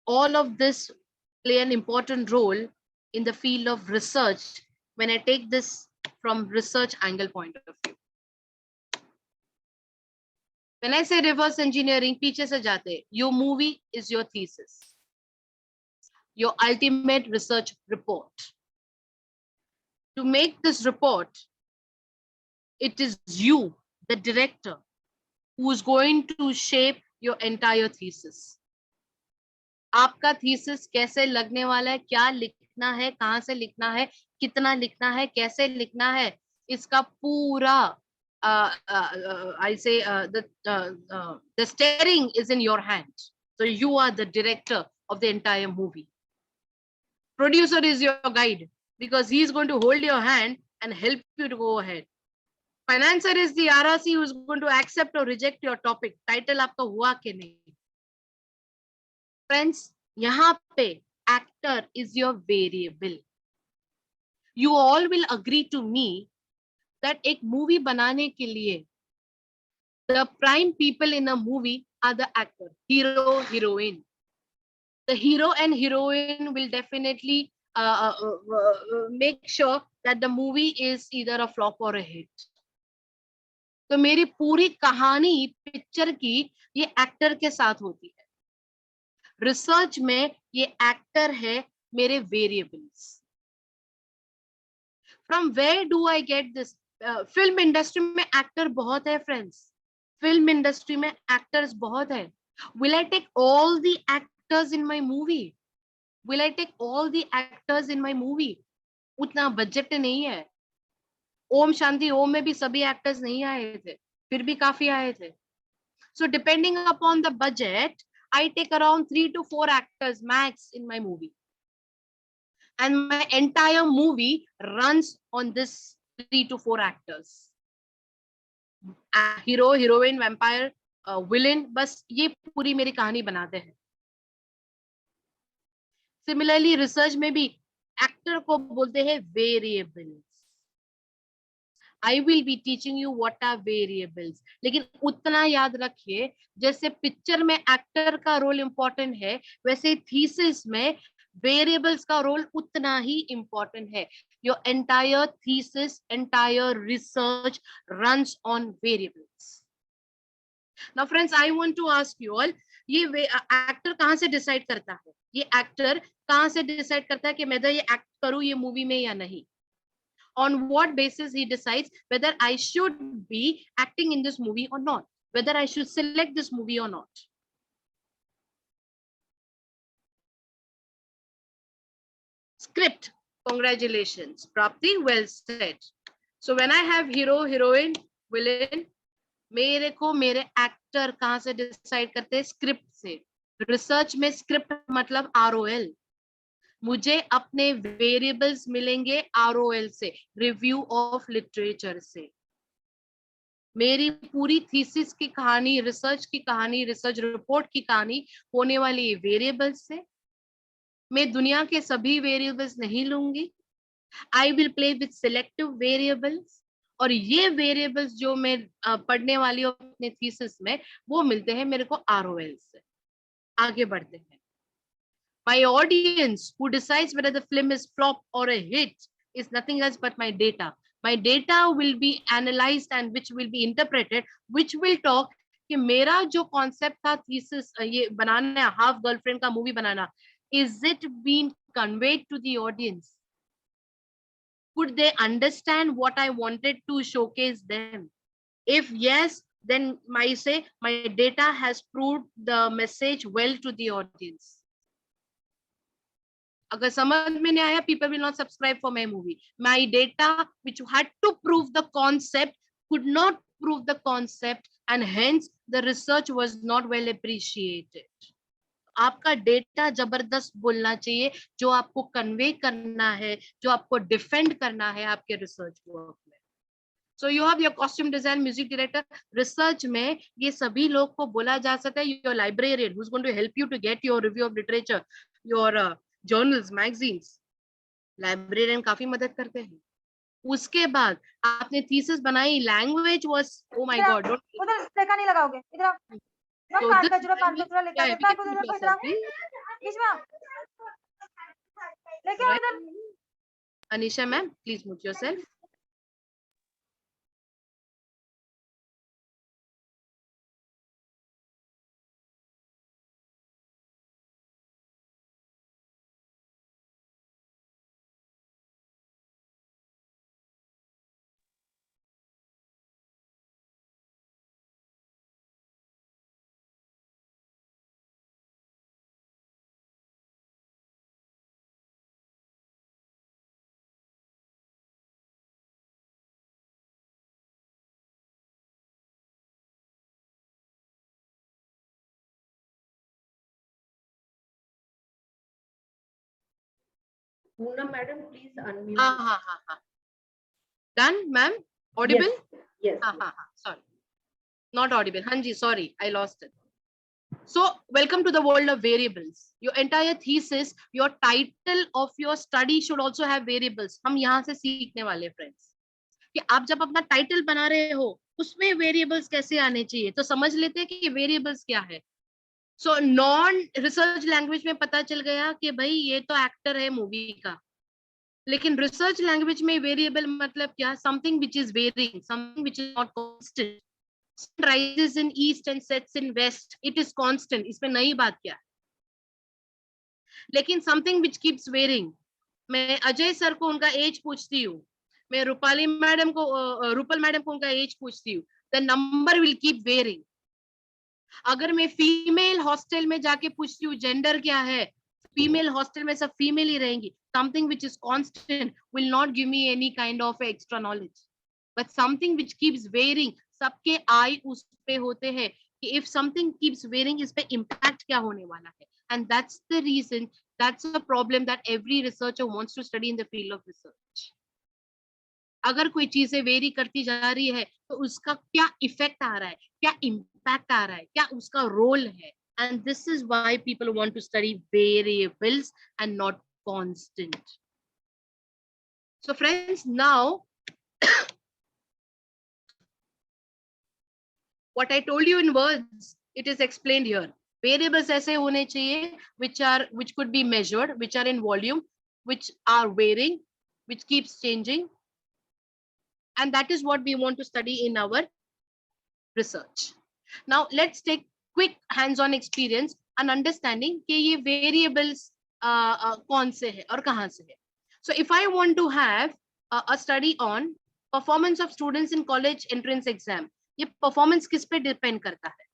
all of this play an important role in the field of research when I take this from research angle point of view. When I say reverse engineering, पीछे से जाते, your movie is your thesis, your ultimate research report. to make this report, it is you, the director, who is going to shape your entire thesis. आपका thesis कैसे लगने वाला है, क्या लिखना है, कहाँ से लिखना है, कितना लिखना है, कैसे लिखना है, इसका पूरा I say the steering is in your hands. So you are the director of the entire movie. Producer is your guide because he is going to hold your hand and help you to go ahead. Financer is the RRC who is going to accept or reject your topic. Title आपका हुआ कि नहीं. Friends, यहाँ पे actor is your variable. You all will agree to me that एक movie बनाने के लिए the prime people in a movie are the actor, hero, heroine. The hero and heroine will definitely make sure that the movie is either a flop or a hit. तो मेरी पूरी कहानी picture की ये actor के साथ होती है. रिसर्च में ये एक्टर है मेरे variables. From where do I get this? Film industry में एक्टर बहुत है फ्रेंड्स. फिल्म इंडस्ट्री में एक्टर्स बहुत है. Will I take all the actors in my movie? Will I take all the actors in my movie? उतना budget नहीं है. ओम शांति ओम में भी सभी एक्टर्स नहीं आए थे, फिर भी काफी आए थे. So depending upon the budget, I take around 3 to 4 actors max in my movie. And my entire movie runs on this 3 to 4 actors. Hero, heroine, vampire, villain, बस ये पूरी मेरी कहानी बनाते हैं. Similarly, research में भी actor को बोलते हैं variables. I will be teaching you what are variables. लेकिन उतना याद रखिए, जैसे पिक्चर में एक्टर का रोल इंपॉर्टेंट है, वैसे थीसिस में वेरिएबल्स का रोल उतना ही इंपॉर्टेंट है. Your entire thesis, entire research runs on variables. Now friends, I want to ask you all, ये एक्टर कहाँ से डिसाइड करता है? ये एक्टर कहाँ से डिसाइड करता है कि मैं ये एक्ट करूँ ये मूवी में या नहीं? On what basis he decides whether I should be acting in this movie or not, whether I should select this movie or not? Script. Congratulations, Prapti, well said. So when I have hero, heroine, villain, मेरे को मेरे actor कहाँ से decide करते हैं? Script से. Research में script मतलब ROL. मुझे अपने वेरिएबल्स मिलेंगे ROL से, रिव्यू ऑफ लिटरेचर से. मेरी पूरी थीसिस की कहानी, रिसर्च की कहानी, रिसर्च रिपोर्ट की कहानी होने वाली वेरिएबल्स से. मैं दुनिया के सभी वेरिएबल्स नहीं लूंगी. I will play with selective variables. और ये वेरिएबल्स जो मैं पढ़ने वाली हूँ अपने थीसिस में, वो मिलते हैं मेरे को ROL से. आगे बढ़ते हैं. My audience who decides whether the film is flop or a hit is nothing else but my data. My data will be analyzed and which will be interpreted, which will talk कि मेरा जो concept था thesis ये बनाना, half girlfriend का movie banana, is it being conveyed to the audience? Could they understand what I wanted to showcase them? If yes, then my data has proved the message well to the audience. अगर समझ में नहीं आया, people will not subscribe for my movie. My data, which had to prove the concept, could not prove the concept, and hence the research was not well appreciated. आपका data जबरदस्त बोलना चाहिए, जो आपको कन्वे करना है, जो आपको डिफेंड करना है आपके रिसर्च वर्क में. So you have your costume design, music director. Research में ये सभी लोग को बोला जा सकता है. Your librarian who's going to help you to get your review of literature, your journals, magazines. Librarian काफी मदद करते हैं. उसके बाद आपने thesis बनाई, language was, oh my god, don't. उधर लेखा नहीं लगाओगे, इधर आओ. So कान this का जुड़ा कान का जुड़ा लेखा yeah, देता है, we उधर can देखो, put इधर आओ. yourself, please. बीच में आओ. लेके आओ इधर. Anisha ma'am, please mute yourself. Poonam madam, please unmute. Ha. Done, ma'am? Audible? Yes. Ha. Sorry. Not audible. Hanji, sorry, I lost it. So, welcome to the world of variables. Your entire thesis, your title of your study should also have variables. हम यहाँ से सीखने वाले friends. कि आप जब अपना title बना रहे हो उसमें वेरिएबल्स कैसे आने चाहिए, तो समझ लेते हैं कि वेरिएबल्स क्या है. सो नॉन रिसर्च लैंग्वेज में पता चल गया कि भाई ये तो एक्टर है मूवी का, लेकिन रिसर्च लैंग्वेज में वेरिएबल मतलब क्या, something which is varying, something which is not constant. sun rises in east and sets in west, it is constant. इसमें नई बात क्या है. लेकिन something which keeps varying, मैं अजय सर को उनका एज पूछती हूँ, मैं रूपाली मैडम को रूपल मैडम को उनका एज पूछती हूँ, the number will keep varying. अगर मैं फीमेल हॉस्टल में जाके पूछती हूँ जेंडर क्या है, फीमेल हॉस्टल में सब फीमेल ही रहेंगी. Something which is constant will not give me any kind of extra knowledge, but something which keeps varying, सबके आई उस पे होते हैं कि इफ समथिंग कीप्स वेरिंग इस पे इम्पैक्ट क्या होने वाला है. And that's the reason, that's a problem that every researcher wants to study in the field of research. अगर कोई चीजें वेरी करती जा रही है तो उसका क्या इफेक्ट आ रहा है, क्या इम्पैक्ट आ रहा है, क्या उसका रोल है. And this is why people want to study variables and not constant. So friends, now what I told you in words, it is explained here. Variables ऐसे होने चाहिए which could be measured, which are in volume, which are varying, which keeps changing, and that is what we want to study in our research. Now let's take quick hands-on experience and understanding कि ये variables कौन से है और कहाँ से है. So if I want to have a study on performance of students in college entrance exam, ये परफॉर्मेंस किस पे डिपेंड करता है.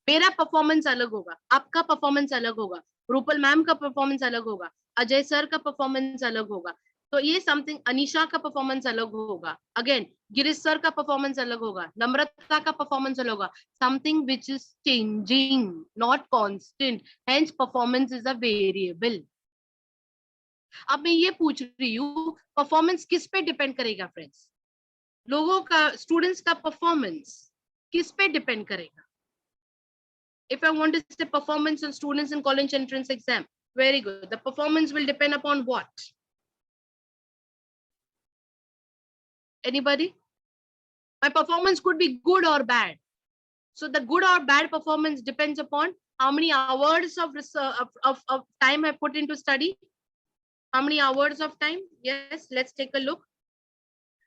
मेरा परफॉर्मेंस अलग होगा, आपका परफॉर्मेंस अलग होगा, रूपल मैम का परफॉर्मेंस अलग होगा, अजय सर का परफॉर्मेंस अलग होगा. तो ये समथिंग, अनीशा का परफॉर्मेंस अलग होगा, अगेन गिरीश सर का परफॉर्मेंस अलग होगा, नम्रता का परफॉर्मेंस अलग होगा. Something which is changing, not constant, hence performance is a variable. अब मैं ये पूछ रही हूँ परफॉर्मेंस किस पे डिपेंड करेगा फ्रेंड्स. लोगों का, स्टूडेंट्स का परफॉर्मेंस किस पे डिपेंड करेगा. If I want to say performance on students in college entrance exam, very good. The performance will depend upon what? Anybody? My performance could be good or bad. So the good or bad performance depends upon how many hours of research, of time I put into study. How many hours of time? Yes, let's take a look.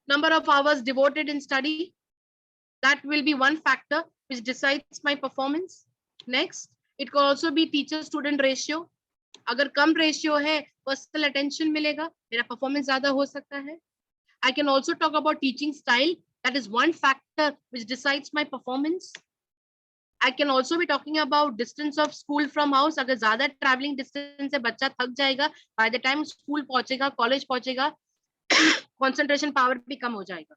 Number of hours devoted in study. That will be one factor which decides my performance. Next, it could also be teacher-student ratio. अगर कम ratio है, personal attention मिलेगा, मेरा performance ज़्यादा हो सकता है. I can also talk about teaching style. That is one factor which decides my performance. I can also be talking about distance of school from house. अगर ज़्यादा traveling distance है, बच्चा थक जाएगा. By the time school पहुँचेगा, college पहुँचेगा, concentration power भी कम हो जाएगा.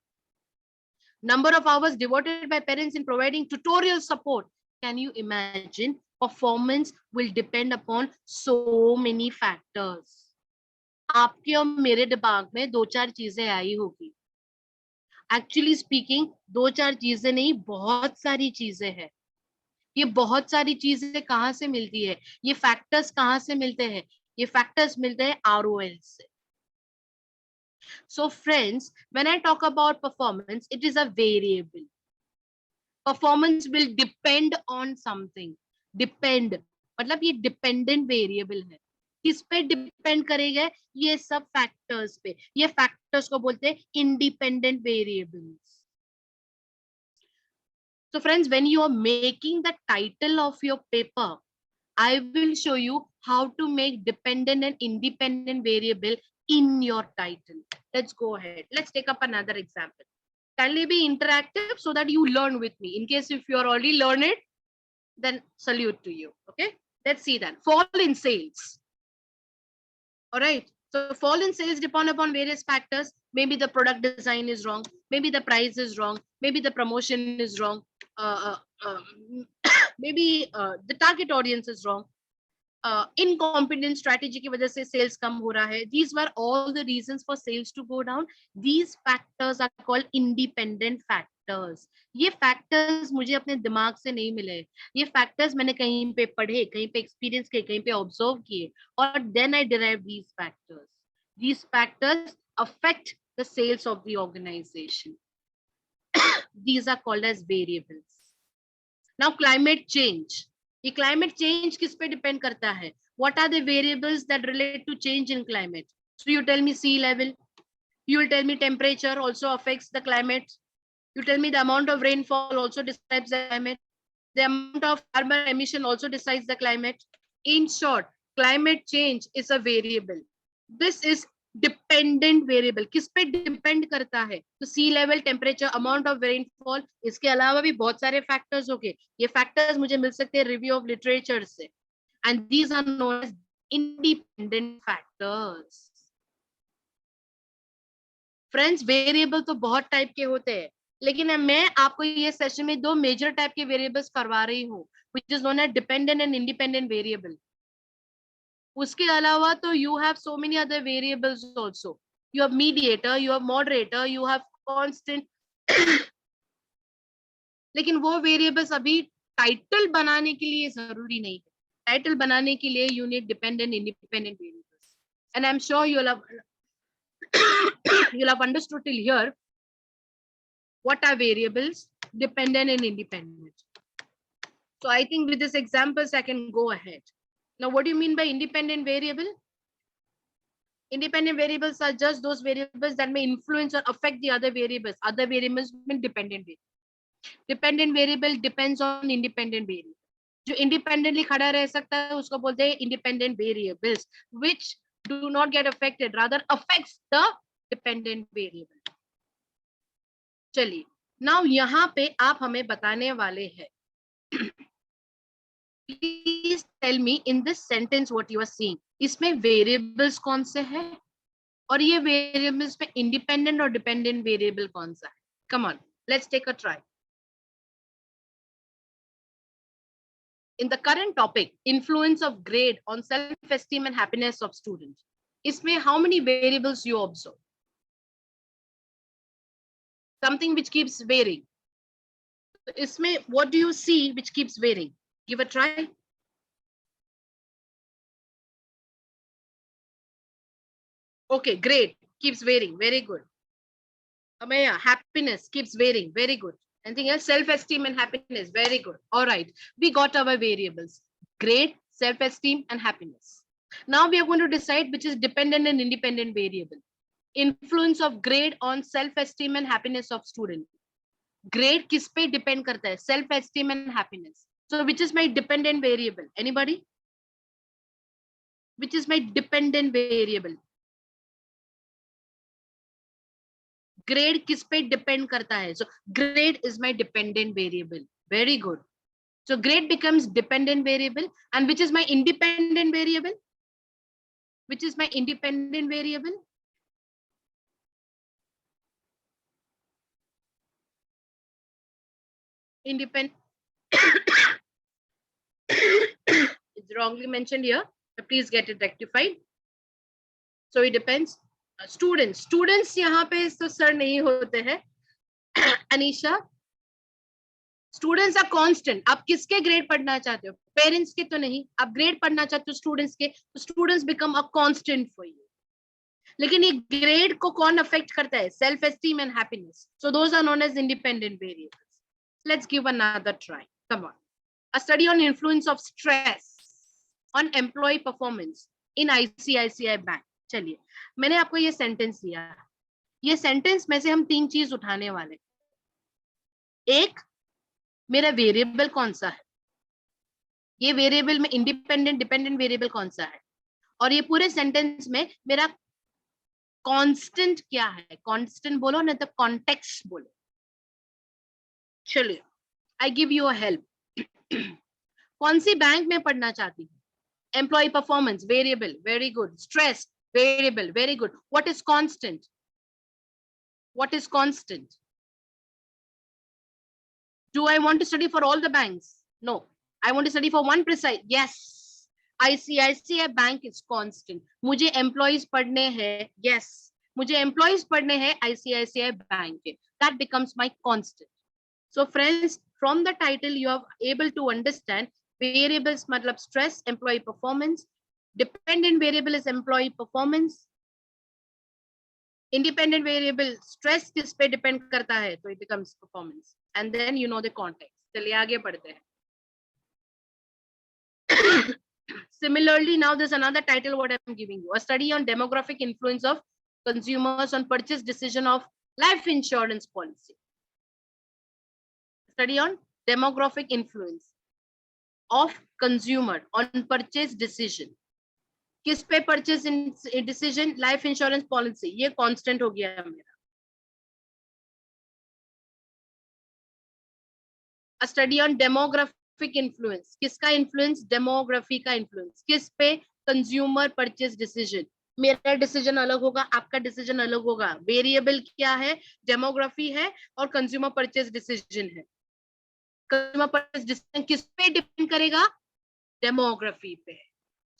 Number of hours devoted by parents in providing tutorial support. Can you imagine? Performance will depend upon so many factors. आपके और मेरे दिमाग में दो चार चीजें आई होगी. Actually speaking, दो चार चीजें नहीं, बहुत सारी चीजें हैं. ये बहुत सारी चीजें कहाँ से मिलती है, ये फैक्टर्स कहाँ से मिलते हैं, ये फैक्टर्स मिलते हैं ROL से. So friends, when I talk about performance, it is a variable. Performance will depend on something. Depend मतलब ये dependent variable है. किस पे depend करेगा? ये सब factors पे. ये factors को बोलते हैं independent variables. So friends, when you are making the title of your paper, I will show you how to make dependent and independent variable in your title. Let's go ahead. Let's take up another example. Kindly be interactive so that you learn with me. In case if you are already learned it, then salute to you. Okay, let's see that. Fall in sales. All right. So fall in sales depend upon various factors. Maybe the product design is wrong. Maybe the price is wrong. Maybe the promotion is wrong. Maybe the target audience is wrong. Incompetent strategy की वजह से sales कम हो रहा है. These were all the reasons for sales to go down. These factors are called independent factors. ये factors मुझे अपने दिमाग से नहीं मिले. ये factors मैंने कहीं पे पढ़े, कहीं पे experience किए, कहीं पे observe किए, और then I derived these factors. These factors affect the sales of the organization. These are called as variables. Now climate change. ये climate change किस पे depend करता है? What are the variables that relate to change in climate? So you tell me sea level. You will tell me temperature also affects the climate. You tell me the amount of rainfall also describes the climate. The amount of carbon emission also decides the climate. In short, climate change is a variable. This is dependent variable. किस पे depend करता है? तो sea level, temperature, amount of rainfall. इसके अलावा भी बहुत सारे फैक्टर्स होंगे. ये फैक्टर्स मुझे मिल सकते हैं रिव्यू ऑफ लिटरेचर से. And these are known as independent factors. Friends, variable तो बहुत टाइप के होते हैं, लेकिन मैं आपको ये सेशन में दो मेजर टाइप के वेरिएबल्स करवा रही हूँ, which is known age dependent and independent variable. उसके अलावा तो you have so many other variables also. You have mediator, you have moderator, you have constant. लेकिन वो वेरिएबल्स अभी टाइटल बनाने के लिए जरूरी नहीं है. टाइटल बनाने के लिए you need dependent independent variables. And I am sure you'll have understood till here what are variables, dependent and independent. So I think with these examples I can go ahead. Now, what do you mean by independent variable? Independent variables are just those variables that may influence or affect the other variables. Other variables mean dependent variable. Dependent variable depends on independent variable. जो independently खड़ा रह सकता है उसको बोलते हैं independent variables, which do not get affected, rather affects the dependent variable. चलिए, now यहाँ पे आप हमें बताने वाले हैं. Please tell me in this sentence what you are seeing. इसमें variables कौन से हैं और ये variables में independent और dependent variable कौन सा है? Come on, let's take a try. In the current topic, influence of grade on self-esteem and happiness of students. इसमें how many variables you observe? Something which keeps varying. इसमें what do you see which keeps varying? Give a try. Okay, great. Keeps varying. Very good. Amaya, happiness keeps varying. Very good. Anything else? Self-esteem and happiness. Very good. All right. We got our variables. Grade, self-esteem, and happiness. Now we are going to decide which is dependent and independent variable. Influence of grade on self-esteem and happiness of student. Grade किस पे depend करता है? Self-esteem and happiness. So which is my dependent variable? Anybody? Which is my dependent variable? Grade किस पे depend करता है? So grade is my dependent variable. Very good. So grade becomes dependent variable. And which is my independent variable? Which is my independent variable? Independent. It's wrongly mentioned here. So please get it rectified. So it depends. Students यहाँ पे तो sir नहीं होते हैं. Anisha, students are constant. आप किसके grade पढ़ना चाहते हो? पेरेंट्स के तो नहीं. आप ग्रेड पढ़ना चाहते हो स्टूडेंट्स के, तो students become a constant for you. लेकिन ये ग्रेड को कौन अफेक्ट करता है? Self esteem and happiness. So those are known as independent variables. Let's give another try. Come on. A study on influence of stress on employee performance in ICICI Bank. चलिए, मैंने आपको ये sentence दिया. ये sentence में से हम तीन चीज उठाने वाले. एक, मेरा वेरिएबल कौन सा है? ये वेरिएबल में इंडिपेंडेंट डिपेंडेंट वेरिएबल कौन सा है? और ये पूरे सेंटेंस में मेरा कांस्टेंट क्या है? कांस्टेंट बोलो नहीं तो कॉन्टेक्स्ट बोलो. चलिए, I give you a help. कौन सी बैंक में पढ़ना चाहती हूँ? Employee performance variable. Very good. Stress variable. Very good. What is constant? What is constant? Do I want to study for all the banks? No. I want to study for one precise. Yes. ICICI bank is constant. मुझे employees पढ़ने हैं, yes, मुझे employees पढ़ने हैं ICICI bank के, that becomes my constant. So friends, from the title you are able to understand variables मतलब stress, employee performance, dependent variable is employee performance, independent variable stress किस पे depend करता है, तो it becomes performance, and then you know the context. चलिए आगे पढ़ते हैं. Similarly, now there's another title what I'm giving you, a study on demographic influence of consumers on purchase decision of life insurance policy. Study on demographic influence of consumer on purchase decision. किस पे purchase decision? Life insurance policy. ये constant हो गया है मेरा. A study on demographic influence. किसका influence? Demography का influence. किस पे? Consumer purchase decision. मेरा डिसीजन अलग होगा, आपका डिसीजन अलग होगा. वेरिएबल क्या है? डेमोग्राफी है और कंज्यूमर परचेज डिसीजन है. कंज्यूमर परचेज डिसीजन किस पे डिपेंड करेगा? डेमोग्राफी पे.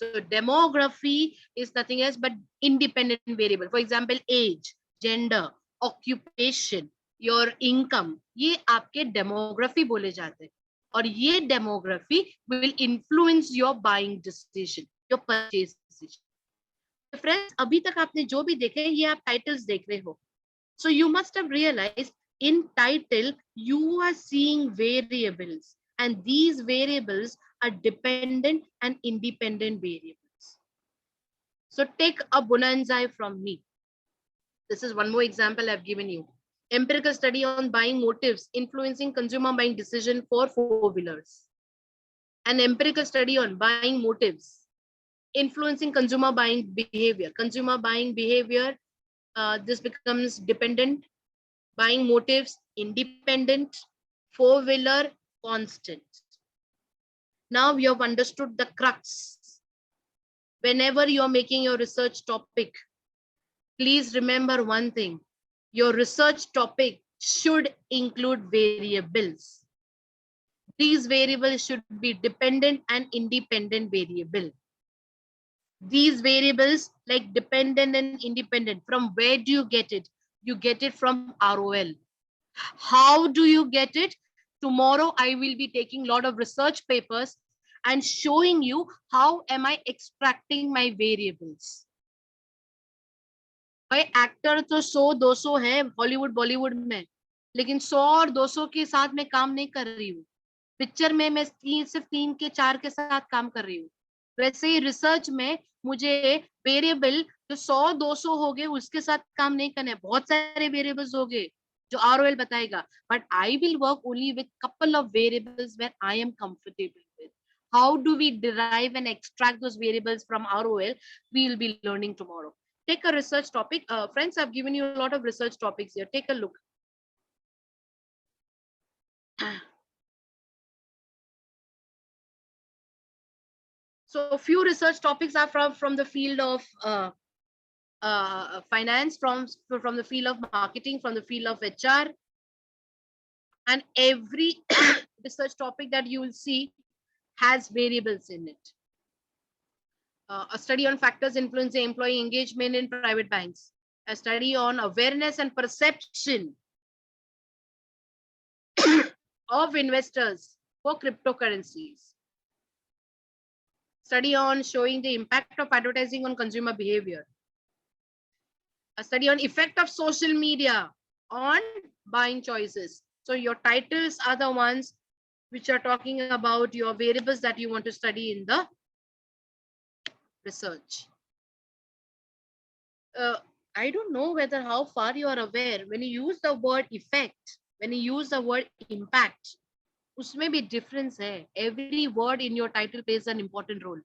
So demography is nothing else but independent variable. For example, age, gender, occupation, your income, ये आपके demography बोले जाते हैं. और ये demography will influence your buying decision, your purchase decision. So friends, अभी तक आपने जो भी देखे ये आप titles देख रहे हो. So you must have realized in title you are seeing variables, and these variables are dependent and independent variables. So take a bonanza from me. This is one more example I've given you. Empirical study on buying motives influencing consumer buying decision for four-wheelers. An empirical study on buying motives influencing consumer buying behavior. Consumer buying behavior, this becomes dependent. Buying motives, independent. Four-wheeler, constant. Now you have understood the crux. Whenever you are making your research topic, please remember one thing. Your research topic should include variables. These variables should be dependent and independent variable. These variables like dependent and independent, from where do you get it? You get it from ROL. How do you get it? Tomorrow I will be taking a lot of research papers and showing you how am I extracting my variables. भाई actor तो 100-200 है Hollywood Bollywood में, लेकिन 100 और 200 के साथ मैं काम नहीं कर रही हूँ. पिक्चर में मैं सिर्फ 3 के 4 के साथ काम कर रही हूँ. वैसे ही रिसर्च में मुझे वेरिएबल जो 100-200 हो गए उसके साथ काम नहीं करना है. बहुत सारे वेरिएबल्स हो गए जो ROL बताएगा, but I will work only with couple of variables where I am comfortable with. How do we derive and extract those variables from ROL? We will be learning tomorrow. Take a research topic. Friends, I've given you a lot of research topics here. Take a look. So a few research topics are from the field of finance, from the field of marketing, from the field of HR. And every research topic that you will see has variables in it. A study on factors influencing employee engagement in private banks. A study on awareness and perception of investors for cryptocurrencies. Study on showing the impact of advertising on consumer behavior. A study on effect of social media on buying choices. So your titles are the ones which are talking about your variables that you want to study in the research. I don't know whether how far you are aware when you use the word effect, when you use the word impact, उसमें भी difference है. Every word in your title plays an important role.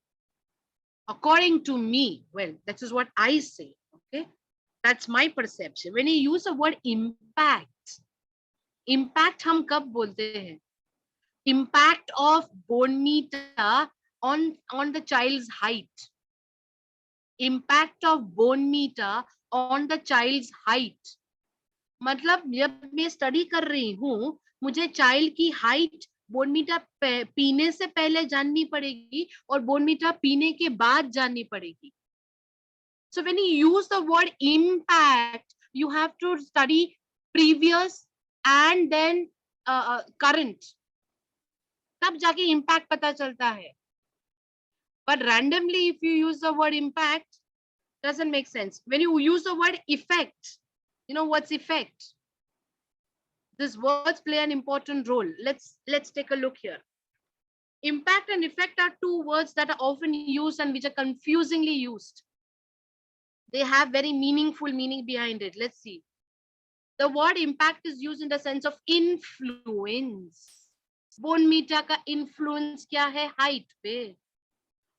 According to me, well, that is what I say. Okay, that's my perception. When you use the word impact, impact हम कब बोलते हैं? Impact of bone meter on the child's height. Impact of bone meter on the child's height. मतलब जब मैं study कर रही हूँ मुझे चाइल्ड की हाइट बोनमीटा पीने से पहले जाननी पड़ेगी और बोनमीटा पीने के बाद जाननी पड़ेगी. So when you use the word impact, you have to study previous and then current. तब जाके impact पता चलता है. But randomly, if you use the word impact, doesn't make sense. When you use the word effect, you know what's effect? These words play an important role. Let's take a look here. Impact and effect are two words that are often used and which are confusingly used. They have very meaningful meaning behind it. Let's see. The word impact is used in the sense of influence. Bone meter का influence क्या है? Height पे.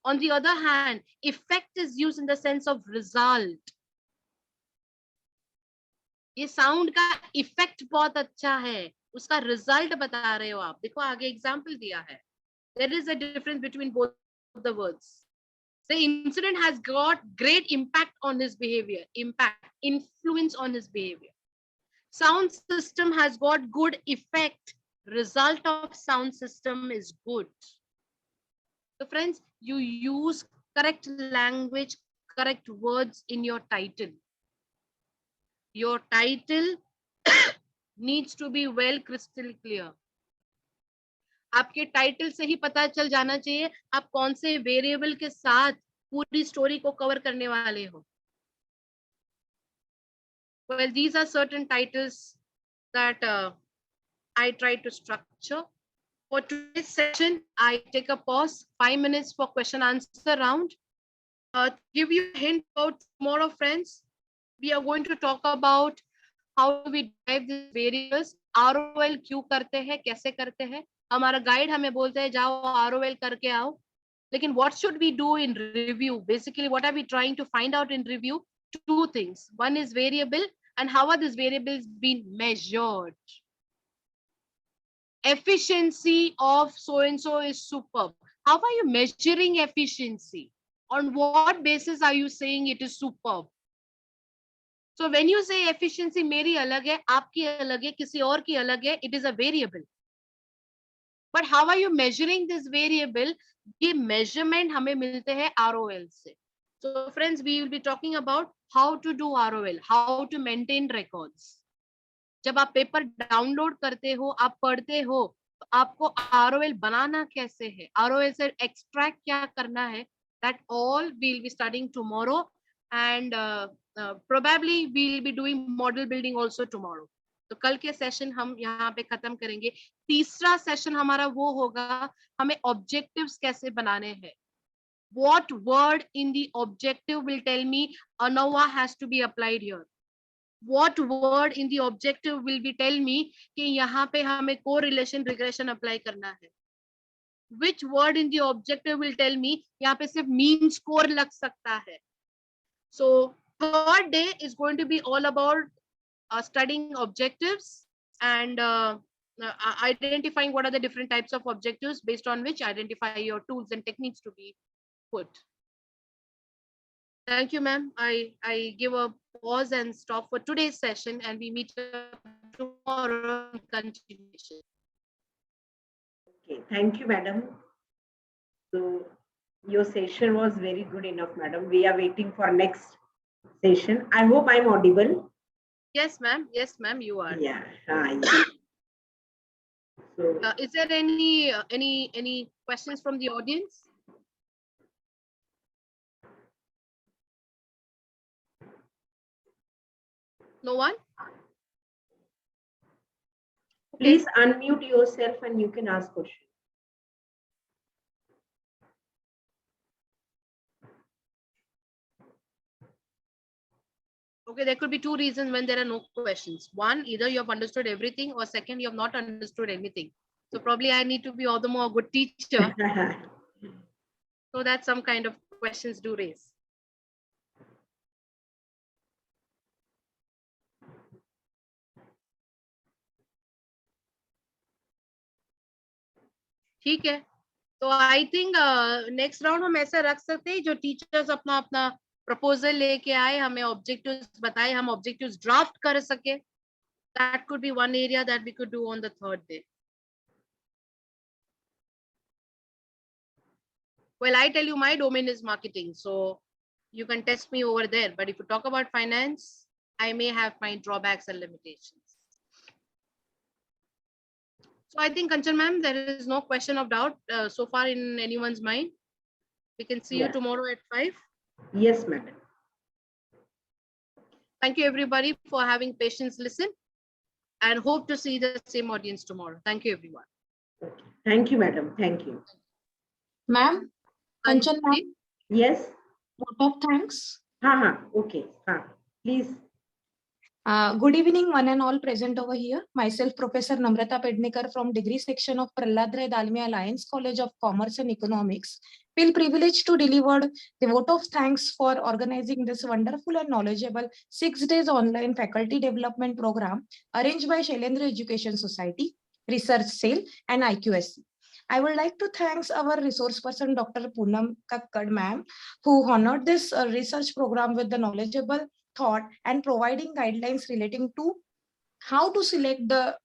On the other hand, effect is used in the sense of result. ये sound का effect बहुत अच्छा है. उसका result बता रहे हो आप. देखो आगे example दिया है. There is a difference between both the words. The incident has got great impact on his behavior. Impact, influence on his behavior. Sound system has got good effect. Result of sound system is good. So friends, you use correct language, correct words in your title. Your title needs to be well crystal clear. आपके title से ही पता चल जाना चाहिए आप कौन से variable के साथ पूरी स्टोरी को कवर करने वाले हो. Well, these are certain titles that I try to structure. For today's session, I take a pause, 5 minutes for question answer round. To give you a hint about tomorrow, friends, we are going to talk about how we derive these variables. ROL क्यों करते हैं, कैसे करते हैं. हमारा guide हमें बोलते हैं जाओ ROL करके आओ. लेकिन what should we do in review? Basically, what are we trying to find out in review? Two things. One is variable and how are these variables being measured? Efficiency of so-and-so is superb. How are you measuring efficiency? On what basis are you saying it is superb? So when you say efficiency मेरी अलग है, आपकी अलग है, किसी और की अलग है, it is a variable. But how are you measuring this variable? ये measurement हमें मिलते हैं ROL से. So friends, we will be talking about how to do ROL, how to maintain records. जब आप पेपर डाउनलोड करते हो, आप पढ़ते हो, तो आपको ROL बनाना कैसे है, ROL से एक्सट्रैक्ट क्या करना है, that all we'll be studying tomorrow and probably we'll be doing model building also tomorrow. तो कल के सेशन हम यहाँ पे खत्म करेंगे. तीसरा सेशन हमारा वो होगा हमें ऑब्जेक्टिव्स कैसे बनाने हैं. What word in the objective will tell me ANOVA has to be applied here. What word in the objective will be tell me कि यहाँ पे हमें correlation regression apply करना है. Which word in the objective will tell me यहाँ पे सिर्फ mean score लग सकता है. So third day is going to be all about studying objectives and identifying what are the different types of objectives based on which identify your tools and techniques to be put. Thank you, ma'am. I give a pause and stop for today's session and we meet tomorrow in continuation. Okay, thank you, madam. So your session was very good enough, madam. We are waiting for next session. I hope I'm audible. Yes, ma'am. Yes, ma'am. You are. Yeah. Yeah. So Is there any questions from the audience? No one? please unmute yourself and you can ask questions. Okay, there could be two reasons when there are no questions. One, either you have understood everything, or second, you have not understood anything. So probably I need to be all the more a good teacher so that some kind of questions do raise. ठीक है. तो I think next round हम ऐसा रख सकते हैं जो teachers अपना अपना प्रपोजल लेके आए, हमें ऑब्जेक्टिव्स बताए, हम ऑब्जेक्टिव्स ड्राफ्ट कर सके. That could be one area that we could do on the third day. Well, I tell you, my domain is marketing, so you can test me over there. But if you talk about finance, I may have my drawbacks and limitations. So I think, Kanchan ma'am, there is no question of doubt so far in anyone's mind. We can see you Yeah. tomorrow at 5. Yes, madam. Thank you, everybody, for having patience listen, and hope to see the same audience tomorrow. Thank you, everyone. Okay. Thank you, madam. Thank you. Ma'am, Kanchan ma'am, Anjali? Yes. vote of thanks. Okay. Please. Good evening, one and all present over here. Myself, Professor Namrata Pednekar from Degree Section of Prahlad Rai Dalmia Alliance College of Commerce and Economics. Feel privileged to deliver the vote of thanks for organizing this wonderful and knowledgeable 6 days online faculty development program arranged by Shailendra Education Society, Research Cell, and IQSC. I would like to thank our resource person, Dr. Poonam Kakkad ma'am, who honored this research program with the knowledgeable thought and providing guidelines relating to how to select the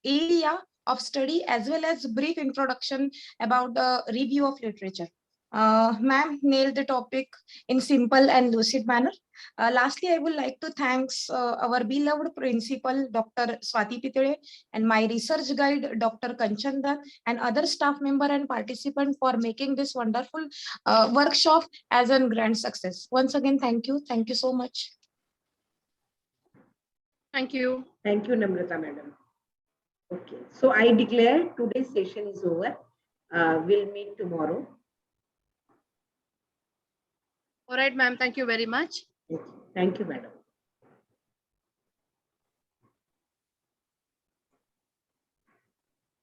area of study as well as brief introduction about the review of literature. Ma'am nailed the topic in simple and lucid manner. Lastly, I would like to thank our beloved principal, Dr. Swati Pitale, and my research guide, Dr. Kanchan Dutt, and other staff member and participant for making this wonderful workshop as a grand success. Once again, thank you. Thank you so much. Thank you. Thank you, Namrata madam. Okay. So I declare today's session is over. We'll meet tomorrow. All right, ma'am. Thank you very much. Thank you, madam.